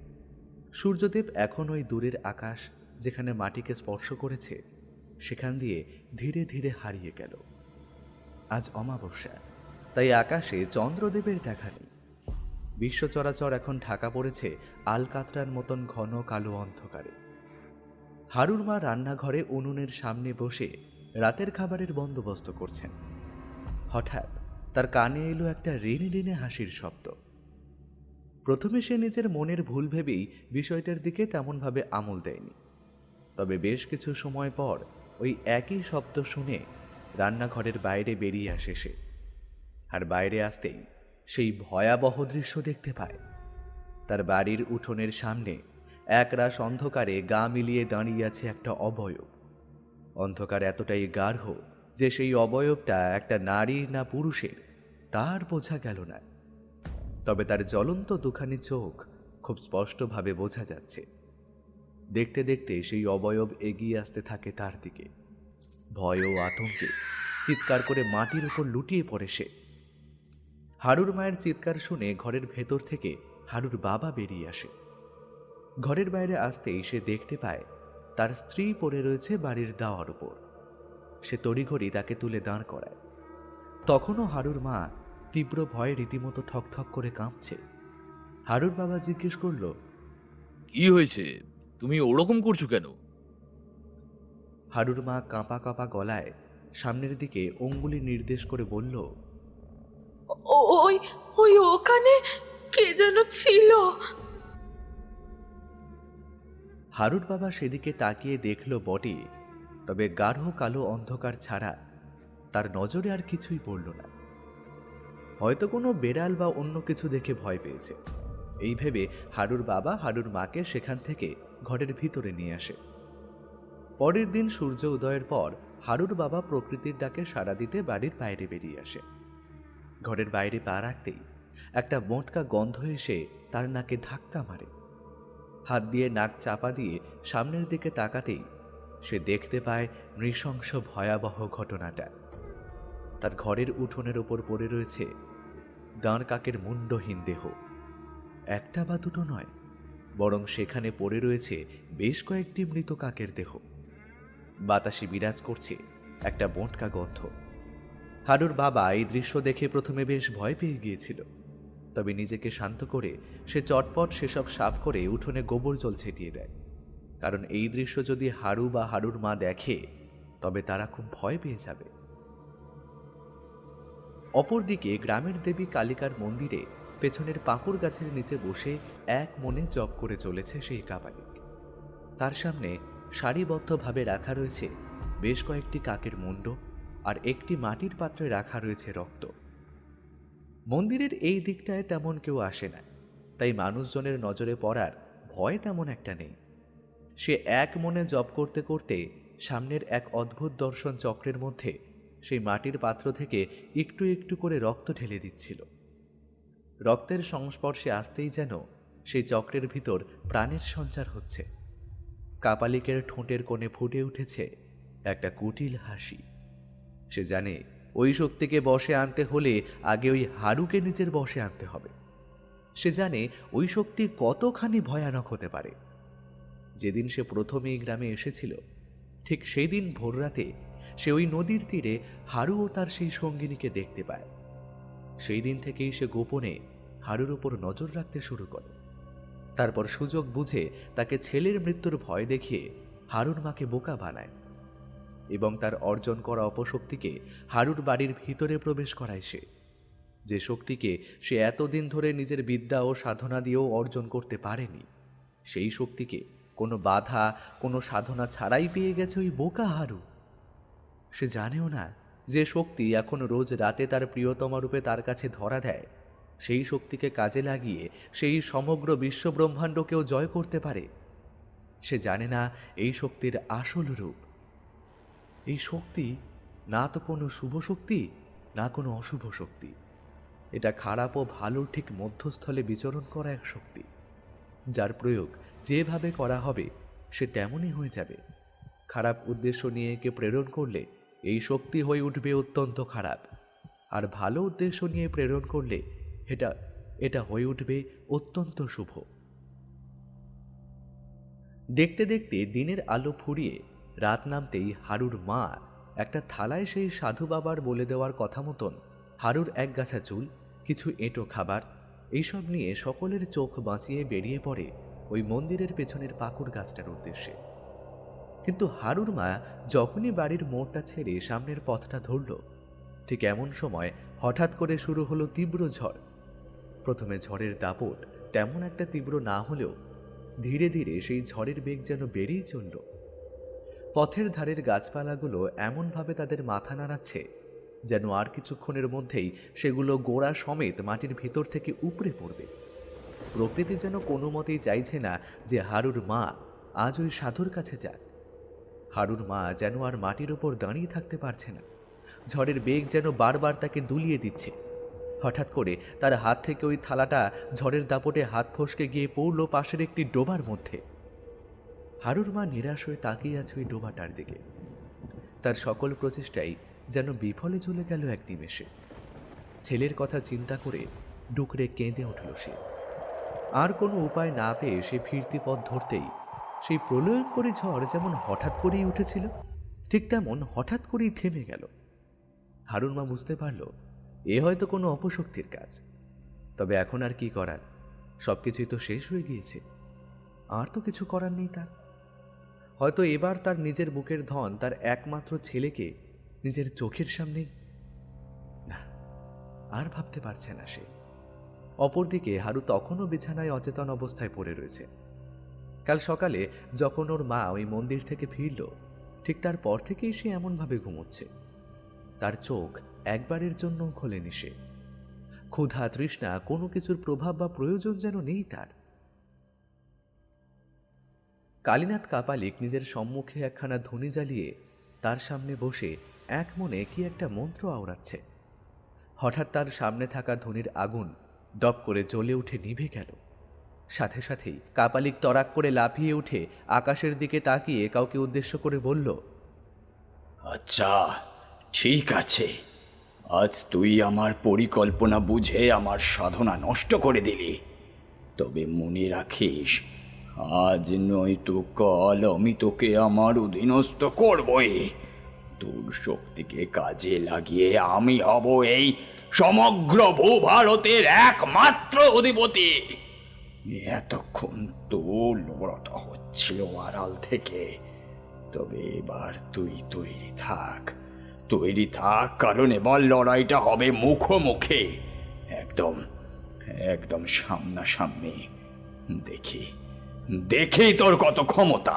সূর্যদেব এখন ওই দূরের আকাশ যেখানে মাটিকে স্পর্শ করেছে সেখান দিয়ে ধীরে ধীরে হারিয়ে গেল। আজ অমাবস্যা, তাই আকাশে চন্দ্রদেবের দেখা নেই। বিশ্ব চরাচর এখন ঢাকা পড়েছে আলকাতরার মতন ঘন কালো অন্ধকারে। হারুর মা রান্নাঘরে উনুনের সামনে বসে রাতের খাবারের বন্দোবস্ত করছেন। হঠাৎ তার কানে এলো একটা রিনে রিনে হাসির শব্দ। প্রথমে সে নিজের মনের ভুল ভেবেই বিষয়টার দিকে তেমনভাবে আমল দেয়নি, তবে বেশ কিছু সময় পর ওই একই শব্দ শুনে রান্নাঘরের বাইরে বেরিয়ে আসে সে। আর বাইরে আসতেই সেই ভয়াবহ দৃশ্য দেখতে পায়। তার বাড়ির উঠোনের সামনে একরাশ অন্ধকারে গা মিলিয়ে দাঁড়িয়ে আছে একটা অবয়ব। অন্ধকার এতটাই গাঢ় যে সেই অবয়বটা একটা নারীর না পুরুষের তার বোঝা গেল না, তবে তার জ্বলন্ত দুখানি চোখ খুব স্পষ্টভাবে বোঝা যাচ্ছে। দেখতে দেখতে সেই অবয়ব এগিয়ে আসতে থাকে তার দিকে। ভয় ও আতঙ্কে চিৎকার করে মাটির উপর লুটিয়ে পড়ে সে। হারুর মায়ের চিৎকার শুনে ঘরের ভেতর থেকে হারুর বাবা বেরিয়ে আসে। ঘরের বাইরে আসতেই সে দেখতে পায় তার স্ত্রী পড়ে রয়েছে বাড়ির দাওয়ার উপর। সে তড়িঘড়ি তাকে তুলে দাঁড় করায়। তখনও হারুর মা তীব্র ভয়ে রীতিমতো ঠকঠক করে কাঁপছে। হারুর বাবা জিজ্ঞেস করল, কি হয়েছে? তুমি ওরকম করছো কেন? হারুর মা কাঁপা কাঁপা গলায় সামনের দিকে অঙ্গুলি নির্দেশ করে বলল, ওই ওই ওখানে কে যেন ছিল। হারুর বাবা সেদিকে তাকিয়ে দেখল বটে, তবে গাঢ় কালো অন্ধকার ছাড়া তার নজরে আর কিছুই পড়ল না। হয়তো কোনো বেড়াল বা অন্য কিছু দেখে ভয় পেয়েছে, এই ভেবে হারুর বাবা হারুর মাকে সেখান থেকে ঘরের ভিতরে নিয়ে আসে। পরের দিন সূর্য উদয়ের পর হারুর বাবা প্রকৃতির ডাকে সাড়া দিতে বাড়ির বাইরে বেরিয়ে আসে। ঘরের বাইরে পা রাখতেই একটা মোটকা গন্ধ এসে তার নাকে ধাক্কা মারে। হাত দিয়ে নাক চাপা দিয়ে সামনের দিকে তাকাতেই সে দেখতে পায় নৃশংস ভয়াবহ ঘটনাটা। তার ঘরের উঠোনের ওপর পড়ে রয়েছে দাঁড় কাকের মুন্ডহীন দেহ। একটা বা দুটো নয়, বরং সেখানে পড়ে রয়েছে বেশ কয়েকটি মৃত কাকের দেহ। বাতাসে বিরাজ করছে একটা মোটকা গন্ধ। হারুর বাবা এই দৃশ্য দেখে প্রথমে বেশ ভয় পেয়ে গিয়েছিল, তবে নিজেকে শান্ত করে সে চটপট সেসব সাফ করে উঠোনে গোবর জল ছিটিয়ে দেয়, কারণ এই দৃশ্য যদি হারু বা হারুর মা দেখে তবে তারা খুব ভয় পেয়ে যাবে। অপরদিকে গ্রামের দেবী কালিকার মন্দিরে পেছনের পাকুড় গাছের নিচে বসে এক মনে জপ করে চলেছে সেই কাপালিক। তার সামনে সারিবদ্ধভাবে রাখা রয়েছে বেশ কয়েকটি কাকের মুন্ড, আর একটি মাটির পাত্রে রাখা রয়েছে রক্ত। মন্দিরের এই দিকটায় তেমন কেউ আসে না, তাই মানুষজনের নজরে পড়ার ভয় তেমন একটা নেই। সে এক মনে জপ করতে করতে সামনের এক অদ্ভুত দর্শন চক্রের মধ্যে সেই মাটির পাত্র থেকে একটু একটু করে রক্ত ঢেলে দিচ্ছিল। রক্তের সংস্পর্শে আসতেই যেন সেই চক্রের ভিতর প্রাণের সঞ্চার হচ্ছে। কাপালিকের ঠোঁটের কোণে ফুটে উঠেছে একটা কুটিল হাসি। সে জানে ওই শক্তিকে বশে আনতে হলে আগে ওই হারুকে নিজের বশে আনতে হবে। সে জানে ওই শক্তি কতখানি ভয়ানক হতে পারে। যেদিন সে প্রথমে এই গ্রামে এসেছিল, ঠিক সেই দিন ভোররাতে সে ওই নদীর তীরে হারু ও তার সেই সঙ্গিনীকে দেখতে পায়। সেই দিন থেকেই সে গোপনে হারুর উপর নজর রাখতে শুরু করে। তারপর সুযোগ বুঝে তাকে ছেলের মৃত্যুর ভয় দেখিয়ে হারুর মাকে বোকা বানায় এবং তার অর্জন করা অপশক্তিকে হারুর বাড়ির ভিতরে প্রবেশ করায় সে। যে শক্তিকে সে এতদিন ধরে নিজের বিদ্যা ও সাধনা দিয়েও অর্জন করতে পারেনি, সেই শক্তিকে কোনো বাধা, কোনো সাধনা ছাড়াই পেয়ে গেছে ওই বোকা হারু। সে জানেও না যে শক্তি এখন রোজ রাতে তার প্রিয়তমা রূপে তার কাছে ধরা দেয়, সেই শক্তিকে কাজে লাগিয়ে সেই সমগ্র বিশ্বব্রহ্মাণ্ডকেও জয় করতে পারে। সে জানে না এই শক্তির আসল রূপ। এই শক্তি না তো কোনো শুভ শক্তি, না কোনো অশুভ শক্তি। এটা খারাপ ও ভালোর ঠিক মধ্যস্থলে বিচরণ করা এক শক্তি, যার প্রয়োগ যেভাবে করা হবে সে তেমনই হয়ে যাবে। খারাপ উদ্দেশ্য নিয়ে একে প্রেরণ করলে এই শক্তি হয়ে উঠবে অত্যন্ত খারাপ, আর ভালো উদ্দেশ্য নিয়ে প্রেরণ করলে এটা হয়ে উঠবে অত্যন্ত শুভ। দেখতে দেখতে দিনের আলো ফুরিয়ে রাত নামতেই হারুর মা একটা থালায় সেই সাধু বাবার বলে দেওয়ার কথা মতন হারুর এক গাছা চুল, কিছু এঁটো খাবার, এইসব নিয়ে সকলের চোখ বাঁচিয়ে বেরিয়ে পড়ে ওই মন্দিরের পেছনের পাকুড় গাছটার উদ্দেশ্যে। কিন্তু হারুর মা যখনই বাড়ির মোড়টা ছেড়ে সামনের পথটা ধরল, ঠিক এমন সময় হঠাৎ করে শুরু হলো তীব্র ঝড়। প্রথমে ঝড়ের দাপট তেমন একটা তীব্র না হলেও ধীরে ধীরে সেই ঝড়ের বেগ যেন বেড়েই চলল। পথের ধারের গাছপালাগুলো এমনভাবে তাদের মাথা নাড়াচ্ছে যেন আর কিছুক্ষণের মধ্যেই সেগুলো গোড়া সমেত মাটির ভেতর থেকে উপড়ে পড়বে। প্রকৃতি যেন কোনো মতেই চাইছে না যে হারুর মা আজ ওই সাধুর কাছে যাক। হারুর মা যেন আর মাটির ওপর দাঁড়িয়ে থাকতে পারছে না। ঝড়ের বেগ যেন বারবার তাকে দুলিয়ে দিচ্ছে। হঠাৎ করে তার হাত থেকে ওই থালাটা ঝড়ের দাপটে হাত ফসকে গিয়ে পড়ল পাশের একটি ডোবার মধ্যে। হারুর মা নিরাশ হয়ে তাকিয়ে আছে ওই ডোবাটার দিকে। তার সকল প্রচেষ্টাই যেন বিফলে চলে গেল এক নিমেষে। ছেলের কথা চিন্তা করে ডুকরে কেঁদে উঠল সে। আর কোনো উপায় না পেয়ে সে ফিরতি পথ ধরতেই সেই প্রলয়ঙ্করী ঝড় যেমন হঠাৎ করেই উঠেছিল, ঠিক তেমন হঠাৎ করেই থেমে গেল। হারুর মা বুঝতে পারল এ হয়তো কোনো অপশক্তির কাজ। তবে এখন আর কি করার, সবকিছুই তো শেষ হয়ে গিয়েছে, আর তো কিছু করার নেই তার। হয়তো এবার তার নিজের বুকের ধন, তার একমাত্র ছেলেকে নিজের চোখের সামনেই না, আর ভাবতে পারছে না সে। অপরদিকে হারু তখনও বিছানায় অচেতন অবস্থায় পড়ে রয়েছে। কাল সকালে যখন ওর মা ওই মন্দির থেকে ফিরল, ঠিক তারপর থেকেই সে এমনভাবে ঘুমোচ্ছে। তার চোখ একবারের জন্য খোলেনি সে। ক্ষুধা, তৃষ্ণা, কোনো কিছুর প্রভাব বা প্রয়োজন যেন নেই তার। কালীনাথ কাপালিক নিজের সম্মুখে একখানা ধুনি জ্বালিয়ে তার সামনে বসে এক মনে কি একটা মন্ত্র আওড়াচ্ছে। হঠাৎ তার সামনে থাকা ধুনির আগুন দপ করে জ্বলে উঠে নিভে গেল। সাথে সাথেই কাপালিক তরাক করে লাফিয়ে উঠে আকাশের দিকে তাকিয়ে কাউকে উদ্দেশ্য করে বলল, আচ্ছা, ঠিক আছে, আজ তুই আমার পরিকল্পনা বুঝে আমার সাধনা নষ্ট করে দিলি। তবে মনে রাখিস, আজ নয়তো কাল আমি তোকে আমার অধীনস্থ করবই। তোর শক্তিকে কাজে লাগিয়ে আমি হব এই সমগ্র ভূভারতের একমাত্র অধিপতি। এতক্ষণ তো লড়াটা হচ্ছিল আড়াল থেকে, তবে এবার তুই তৈরি থাক, কারণ এবার লড়াইটা হবে মুখোমুখি, একদম একদম সামনাসামনি। দেখি তোর কত ক্ষমতা।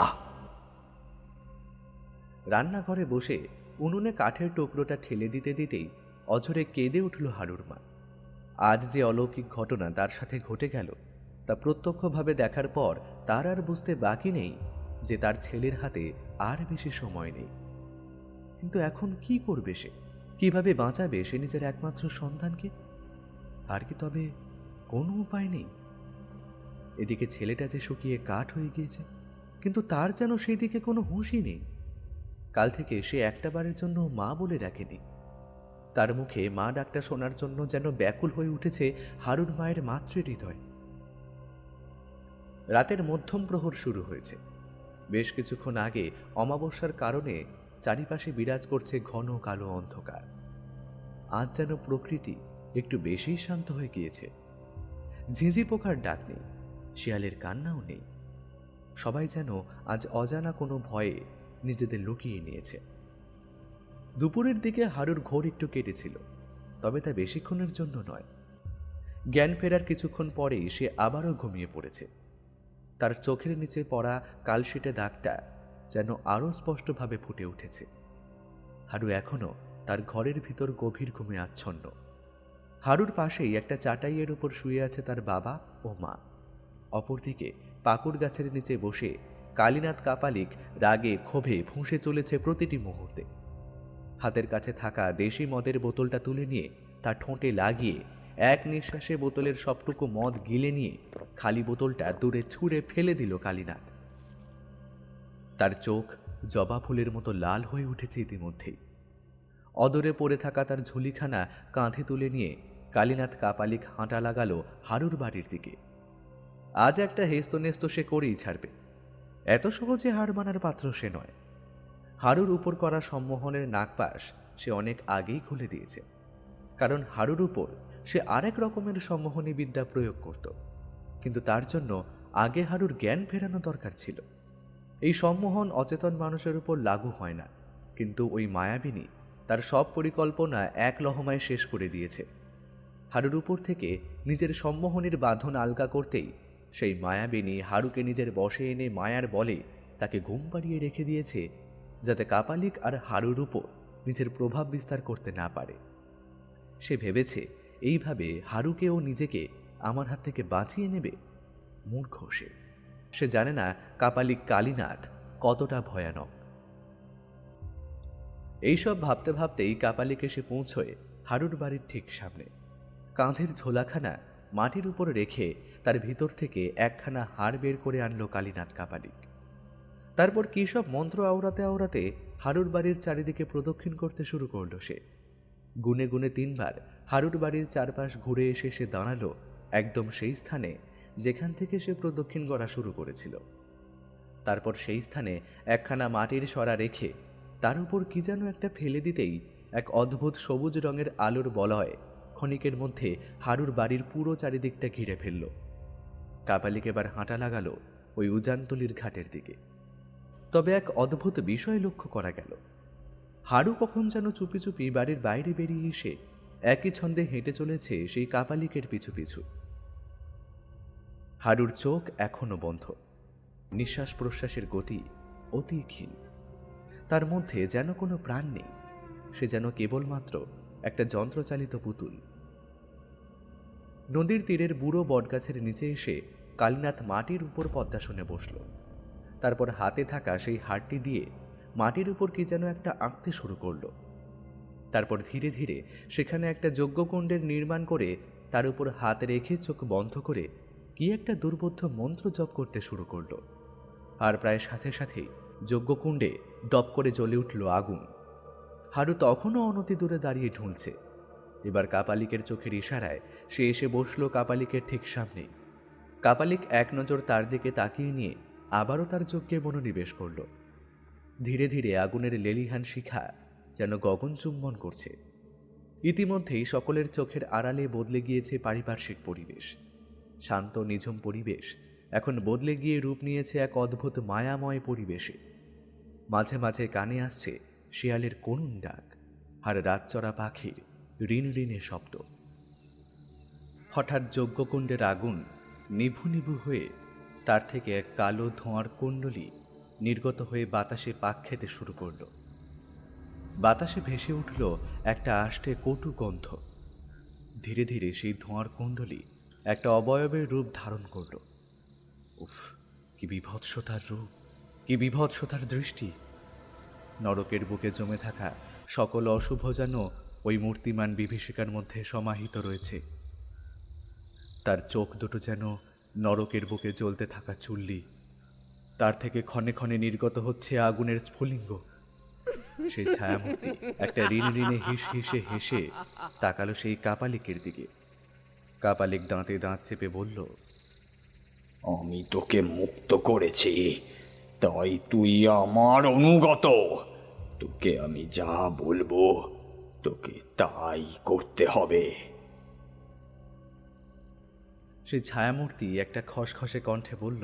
রান্নাঘরে বসে উনুনে কাঠের টুকরোটা ঠেলে দিতে দিতেই অঝরে কেঁদে উঠল হারুর মা। আজ যে অলৌকিক ঘটনা তার সাথে ঘটে গেল, তা প্রত্যক্ষভাবে দেখার পর তার আর বুঝতে বাকি নেই যে তার ছেলের হাতে আর বেশি সময় নেই। কিন্তু এখন কি করবে সে? কিভাবে বাঁচাবে সে নিজের একমাত্র সন্তানকে? আর কি তবে কোনো উপায় নেই? এদিকে ছেলেটা যে শুকিয়ে কাঠ হয়ে গিয়েছে, কিন্তু তার যেন সেই দিকে কোনো হুঁশই নেই। কাল থেকে সে একটা বারের জন্য মা বলে ডাকেনি। তার মুখে মা ডাকটা শোনার জন্য যেন ব্যাকুল হয়ে উঠেছে হারুর মায়ের মাতৃহৃদয়। রাতের মধ্যম প্রহর শুরু হয়েছে। বেশ কিছুক্ষণ আগে অমাবস্যার কারণে চারিপাশে বিরাজ করছে ঘন কালো অন্ধকার। আজ যেন প্রকৃতি একটু বেশিই শান্ত হয়ে গিয়েছে। ঝিঁঝি পোকার ডাক নেই, শিয়ালের কান্নাও নেই। সবাই যেন আজ অজানা কোনো ভয়ে নিজেদের লুকিয়ে নিয়েছে। দুপুরের দিকে হারুর ঘোর একটু কেটেছিল, তবে তা বেশিক্ষণের জন্য নয়। জ্ঞান ফেরার কিছুক্ষণ পরেই সে আবারও ঘুমিয়ে পড়েছে। তার চোখের নিচে পড়া কালশিটে দাগটা যেন আরও স্পষ্টভাবে ফুটে উঠেছে। হারু এখনো তার ঘরের ভিতর গভীর ঘুমে আচ্ছন্ন। হারুর পাশেই একটা চাটাইয়ের উপর শুয়ে আছে তার বাবা ও মা। অপরদিকে পাকুড় গাছের নিচে বসে কালীনাথ কাপালিক রাগে ক্ষোভে ফুঁসে চলেছে প্রতিটি মুহূর্তে। হাতের কাছে থাকা দেশি মদের বোতলটা তুলে নিয়ে তার ঠোঁটে লাগিয়ে এক নিঃশ্বাসে বোতলের সবটুকু মদ গিলে নিয়ে খালি বোতলটা দূরে ছুঁড়ে ফেলে দিল কালীনাথ। তার চোখ জবা ফুলের মতো লাল হয়ে উঠেছে ইতিমধ্যেই। অদরে পড়ে থাকা তার ঝুলিখানা কাঁধে তুলে নিয়ে কালীনাথ কাপালিক হাঁটা লাগালো হারুর বাড়ির দিকে। আজ একটা হেস্তনেস্ত সে করেই ছাড়বে। এত সহজে হার মানার পাত্র সে নয়। হারুর উপর করা সম্মোহনের নাগপাশ সে অনেক আগেই খুলে দিয়েছে, কারণ হারুর উপর সে আরেক রকমের সম্মোহনী বিদ্যা প্রয়োগ করত। কিন্তু তার জন্য আগে হারুর জ্ঞান ফেরানো দরকার ছিল। এই সম্মোহন অচেতন মানুষের উপর লাগু হয় না, কিন্তু ওই মায়াবিনী তার সব পরিকল্পনা এক লহমায় শেষ করে দিয়েছে। হারুর উপর থেকে নিজের সম্মোহনীর বাঁধন আলগা করতেই সেই মায়াবিনী হারুকে নিজের বশে এনে মায়ার বলে তাকে ঘুম পাড়িয়ে রেখে দিয়েছে, যাতে কাপালিক আর হারুর উপর নিজের প্রভাব বিস্তার করতে না পারে। সে ভেবেছে এইভাবে হারুকেও নিজেকে আমার হাত থেকে বাঁচিয়ে নেবে। মূর্খ সে। সে জানে না কাপালিক কালীনাথ কতটা ভয়ানক। এইসব ভাবতে ভাবতেই কাপালিক এসে পৌঁছয় হারুর বাড়ির ঠিক সামনে। কাঁধের ঝোলাখানা মাটির উপর রেখে তার ভিতর থেকে একখানা হাড় বের করে আনলো কালীনাথ কাপালিক। তারপর কী সব মন্ত্র আওড়াতে আওড়াতে হারুর বাড়ির চারিদিকে প্রদক্ষিণ করতে শুরু করলো সে। গুনে গুনে 3 বার হারুর বাড়ির চারপাশ ঘুরে এসে সে দাঁড়ালো একদম সেই স্থানে যেখান থেকে সে প্রদক্ষিণ করা শুরু করেছিল। তারপর সেই স্থানে একখানা মাটির সরা রেখে তার উপর কি যেন একটা ফেলে দিতেই এক অদ্ভুত সবুজ রঙের আলোর বলয় ক্ষণিকের মধ্যে হারুর বাড়ির পুরো চারিদিকটা ঘিরে ফেলল। কাপালিক এবার হাঁটা লাগালো ওই উজানতলির ঘাটের দিকে। তবে এক অদ্ভুত বিষয় লক্ষ্য করা গেল। হারু কখন যেন চুপি চুপি বাড়ির বাইরে বেরিয়ে এসে একই ছন্দে হেঁটে চলেছে সেই কাপালিকের পিছু পিছু। হারুর চোখ এখনো বন্ধ, নিঃশ্বাস প্রশ্বাসের গতি অতি ক্ষীণ। তার মধ্যে যেন কোনো প্রাণ নেই, সে যেন কেবলমাত্র একটা যন্ত্রচালিত পুতুল। নদীর তীরের বুড়ো বটগাছের নিচে এসে কালীনাথ মাটির উপর পদ্মাসনে বসল। তারপর হাতে থাকা সেই হাড়টি দিয়ে মাটির উপর কি যেন একটা আঁকতে শুরু করল। তারপর ধীরে ধীরে সেখানে একটা যজ্ঞকুণ্ডের নির্মাণ করে তার উপর হাত রেখে চোখ বন্ধ করে কি একটা দুর্বোধ্য মন্ত্র জপ করতে শুরু করল। আর প্রায় সাথে সাথেই যজ্ঞকুণ্ডে দপ করে জ্বলে উঠল আগুন। হারু তখনও অনতি দূরে দাঁড়িয়ে ঢুলছে। এবার কাপালিকের চোখের ইশারায় সে এসে বসল কাপালিকের ঠিক সামনে। কাপালিক এক নজর তার দিকে তাকিয়ে নিয়ে আবারও তার যজ্ঞে মনোনিবেশ করল। ধীরে ধীরে আগুনের লেলিহান শিখা যেন গগন চুম্বন করছে। ইতিমধ্যেই সকলের চোখের আড়ালে বদলে গিয়েছে পারিপার্শ্বিক পরিবেশ। শান্ত নিঝুম পরিবেশ এখন বদলে গিয়ে রূপ নিয়েছে এক অদ্ভুত মায়াময় পরিবেশে। মাঝে মাঝে কানে আসছে শিয়ালের করুণ ডাক আর রাতচরা পাখির ঋণ ঋণে শব্দ। হঠাৎ যজ্ঞকুণ্ডের আগুন নিভু নিভু হয়ে তার থেকে এক কালো ধোঁয়ার কুণ্ডলী নির্গত হয়ে বাতাসে পাক খেতে শুরু করল। বাতাসে ভেসে উঠল একটা আষ্টে কটু গন্ধ। ধীরে ধীরে সেই ধোঁয়ার কুণ্ডলী একটা অবয়বের রূপ ধারণ করল। উফ, কি বিভৎসতার রূপ, কি বিভৎসতার দৃষ্টি! নরকের বুকে জমে থাকা সকল অশুভ যেন ওই মূর্তিমান বিভীষিকার মধ্যে সমাহিত রয়েছে। তার চোখ দুটো যেন নরকের বুকে জ্বলতে থাকা চুল্লি, তার থেকে ক্ষণে ক্ষণে নির্গত হচ্ছে আগুনের স্ফুলিঙ্গ। সেই ছায়ামূর্তি একটা ঋণে ঋণে হিস হিসে হেসে তাকালো সেই কাপালিকের দিকে। কাপালিক দাঁতে দাঁত চেপে বলল, আমি তোকে মুক্ত করেছি, তাই তুই আমার অনুগত। তোকে আমি যা বলবো তোকে তাই করতে হবে। সেই ছায়ামূর্তি একটা খসখসে কণ্ঠে বলল,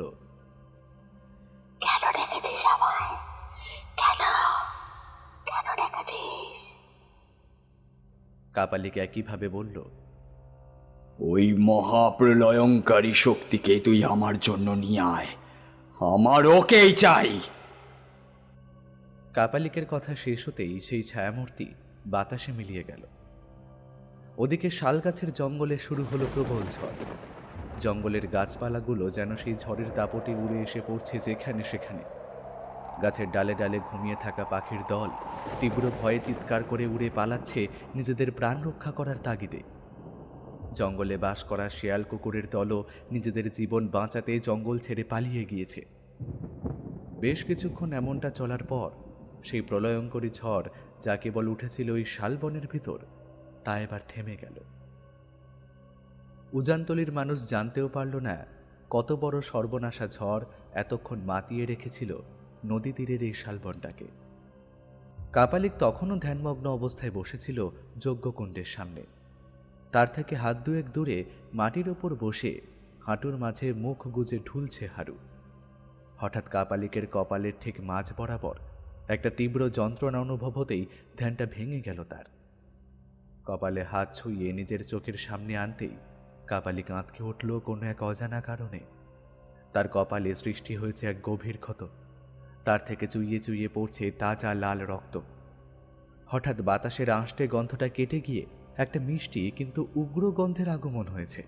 কেন রেখেছিস আমায়? কেন কেন রেখেছিস? কাপালিক একইভাবে বলল, ওই মহাপ্রলয়ঙ্কারী শক্তিকে তুই আমার জন্য নিয়ে আয়, আমার ওকেই চাই। কাপালিকের কথা শেষ হতেই সেই ছায়ামূর্তি বাতাসে মিলিয়ে গেল। ওদিকে শালগাছের জঙ্গলে শুরু হলো প্রবল ঝড়। জঙ্গলের গাছপালাগুলো যেন সেই ঝড়ের দাপটে উড়ে এসে পড়ছে যেখানে সেখানে। গাছের ডালে ডালে ঘুমিয়ে থাকা পাখির দল তীব্র ভয়ে চিৎকার করে উড়ে পালাচ্ছে নিজেদের প্রাণ রক্ষা করার তাগিদে। জঙ্গলে বাস করা শেয়াল কুকুরের দলও নিজেদের জীবন বাঁচাতে জঙ্গল ছেড়ে পালিয়ে গিয়েছে। বেশ কিছুক্ষণ এমনটা চলার পর সেই প্রলয়ঙ্করী ঝড় যা কেবল উঠেছিল ওই শালবনের ভিতর, তা এবার থেমে গেল। উজানতলির মানুষ জানতেও পারল না কত বড় সর্বনাশা ঝড় এতক্ষণ মাতিয়ে রেখেছিল নদী তীরের এই শালবনটাকে। কাপালিক তখনও ধ্যানমগ্ন অবস্থায় বসেছিল যজ্ঞকুণ্ডের সামনে। তার থেকে হাত দুয়েক দূরে মাটির ওপর বসে হাঁটুর মাঝে মুখ গুজে ঢুলছে হারু। হঠাৎ কাপালিকের কপালের ঠিক মাঝ বরাবর একটা তীব্র যন্ত্রণা অনুভব হতেই ধ্যানটা ভেঙে গেল তার। কপালে হাত ছুঁয়ে নিজের চোখের সামনে আনতেই কাপালিক আঁতকে উঠল কোনো এক অজানা কারণে। তার কপালে সৃষ্টি হয়েছে এক গভীর ক্ষত, তার থেকে চুইয়ে চুইয়ে পড়ছে তাজা লাল রক্ত। হঠাৎ বাতাসের আঁশটে গন্ধটা কেটে গিয়ে একটা মিষ্টি কিন্তু উগ্র গন্ধের আগমন হয়েছে।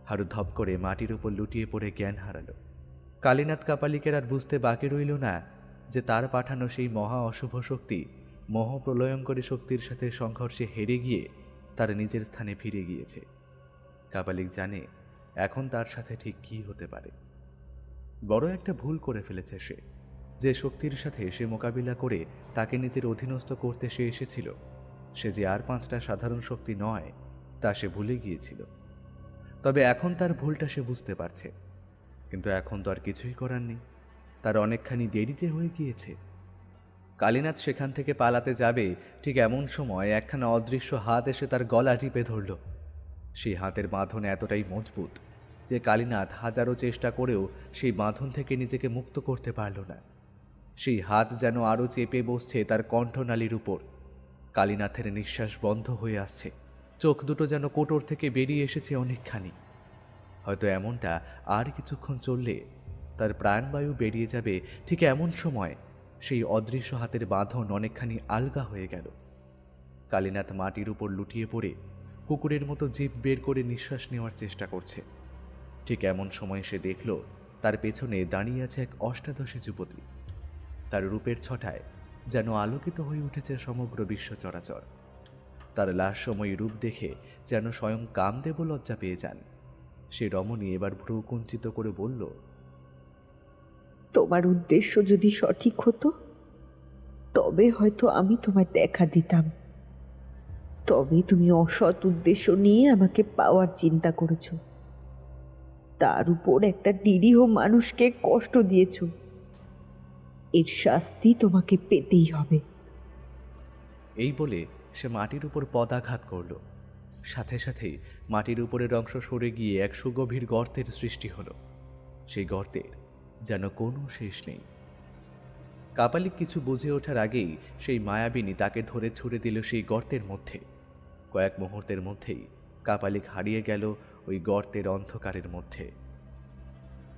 হারু ধপ করে মাটির উপর লুটিয়ে পড়ে জ্ঞান হারালো। কালীনাথ কাপালিকের আর বুঝতে বাকি রইল না যে তার পাঠানো সেই মহা অশুভ শক্তি মহাপ্রলয়ঙ্করী শক্তির সাথে সংঘর্ষে হেরে গিয়ে তার নিজের স্থানে ফিরে গিয়েছে। কাপালিক জানে এখন তার সাথে ঠিক কী হতে পারে। বড় একটা ভুল করে ফেলেছে সে। যে শক্তির সাথে সে মোকাবিলা করে তাকে নিজের অধীনস্থ করতে সে এসেছিল, সে যে আর 5টা সাধারণ শক্তি নয় তা সে ভুলে গিয়েছিল। তবে এখন তার ভুলটা সে বুঝতে পারছে, কিন্তু এখন তো আর কিছুই করার নেই। তার অনেকখানি দেরি যে হয়ে গিয়েছে। কালীনাথ সেখান থেকে পালাতে যাবে, ঠিক এমন সময় একখানা অদৃশ্য হাত এসে তার গলা টিপে ধরল। সেই হাতের বাঁধন এতটাই মজবুত যে কালীনাথ হাজারো চেষ্টা করেও সেই বাঁধন থেকে নিজেকে মুক্ত করতে পারল না। সেই হাত যেন আরও চেপে বসছে তার কণ্ঠনালীর উপর। কালীনাথের নিঃশ্বাস বন্ধ হয়ে আসছে, চোখ দুটো যেন কোটর থেকে বেরিয়ে এসেছে অনেকখানি। হয়তো এমনটা আর কিছুক্ষণ চললে তার প্রাণবায়ু বেরিয়ে যাবে। ঠিক এমন সময় সেই অদৃশ্য হাতের বাঁধন অনেকখানি আলগা হয়ে গেল। কালীনাথ মাটির উপর লুটিয়ে পড়ে কুকুরের মতো জিভ বের করে নিঃশ্বাস নেওয়ার চেষ্টা করছে। ঠিক এমন সময় সে দেখল তার পেছনে দাঁড়িয়ে আছে এক অষ্টাদশী যুবতী। তার রূপের ছটায় যেন আলোকিত হয়ে উঠেছে সমগ্র বিশ্ব চরাচর। তার লাশময়ী রূপ দেখে যেন স্বয়ং কামদেব লজ্জা পেয়ে যান। সে রমণী এবার ভ্রু কুঞ্চিত করে বলল, তোমার উদ্দেশ্য যদি সঠিক হতো তবে হয়তো আমি তোমায় দেখা দিতাম। তবে তুমি অসৎ উদ্দেশ্য নিয়ে আমাকে পাওয়ার চিন্তা করেছো, তার উপর একটা নিরীহ মানুষকে কষ্ট দিয়েছো। এর শাস্তি তোমাকে পেতেই হবে। এই বলে সে মাটির উপর পদাঘাত করল। সাথে সাথেই মাটির উপরের অংশ সরে গিয়ে এক সুগভীর গর্তের সৃষ্টি হলো। সেই গর্তের যেন কোনো শেষ নেই। কাপালিক কিছু বুঝে ওঠার আগেই সেই মায়াবিনী তাকে ধরে ছুঁড়ে দিল সেই গর্তের মধ্যে। কয়েক মুহূর্তের মধ্যেই কাপালিক হারিয়ে গেল ওই গর্তের অন্ধকারের মধ্যে।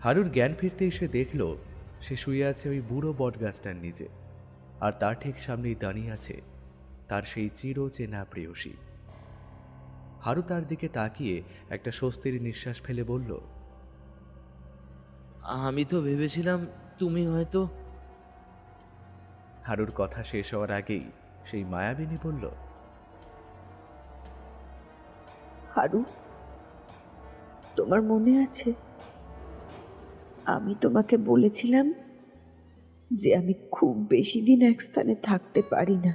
হারুর জ্ঞান ফিরতেই সে দেখল সে শুয়ে আছে ওই বুড়ো বটগাছটার নিচে, আর তার ঠিক সামনেই দাঁড়িয়ে আছে তার সেই চিরচেনা প্রেয়সী। হারু তার দিকে তাকিয়ে একটা স্বস্তির নিঃশ্বাস ফেলে বলল, আমি তো ভেবেছিলাম তুমি হয়তো। হারুর কথা শেষ হওয়ার আগেই সেই মায়াবিনী বলল, হারু, তোমার মনে আছে আমি তোমাকে বলেছিলাম যে আমি খুব বেশি দিন এক স্থানে থাকতে পারি না,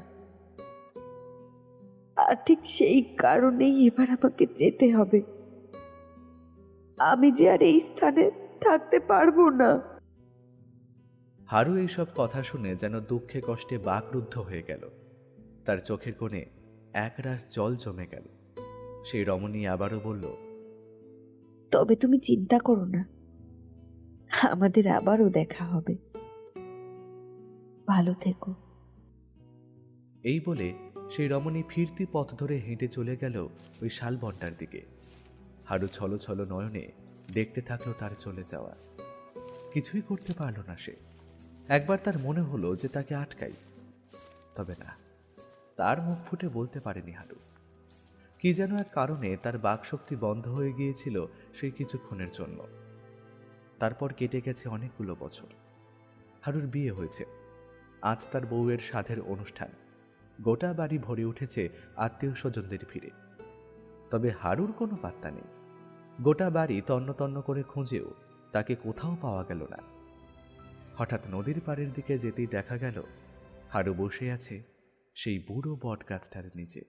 আর ঠিক সেই কারণেই এবার আমাকে যেতে হবে। আমি যে আর এই স্থানে থাকতে পারবো না। হারু এইসব কথা শুনে যেন দুঃখে কষ্টে বাকরুদ্ধ হয়ে গেল। তার চোখের কোণে একরাশ জল জমে গেল। সেই রমণী আবারও বলল, তবে তুমি চিন্তা করো না, আমাদের আবারও দেখা হবে। ভালো থেকো। এই বলে সেই রমণী ফিরতি পথ ধরে হেঁটে চলে গেল ওই শালবনটার দিকে। হারু ছলো ছলো নয়নে দেখতে থাকলো তার চলে যাওয়া। কিছুই করতে পারল না সে। একবার তার মনে হলো যে তাকে আটকাই, তবে না, তার মুখ ফুটে বলতে পারেনি হারু। কি যেন এক কারণে তার বাকশক্তি বন্ধ হয়ে গিয়েছিল সেই কিছুক্ষণের জন্য। তারপর কেটে গেছে অনেকগুলো বছর। হারুর বিয়ে হয়েছে। আজ তার বউয়ের সাধের অনুষ্ঠান। গোটা বাড়ি ভরে উঠেছে আত্মীয় স্বজনদের ভিড়ে। তবে হারুর কোনো পাত্তা নেই। গোটা বাড়ি তন্ন তন্ন করে খুঁজেও তাকে কোথাও পাওয়া গেল না। হঠাৎ নদীর পাড়ের দিকে যেতেই দেখা গেল হারু বসে আছে সেই বুড়ো বট গাছটার নিচে।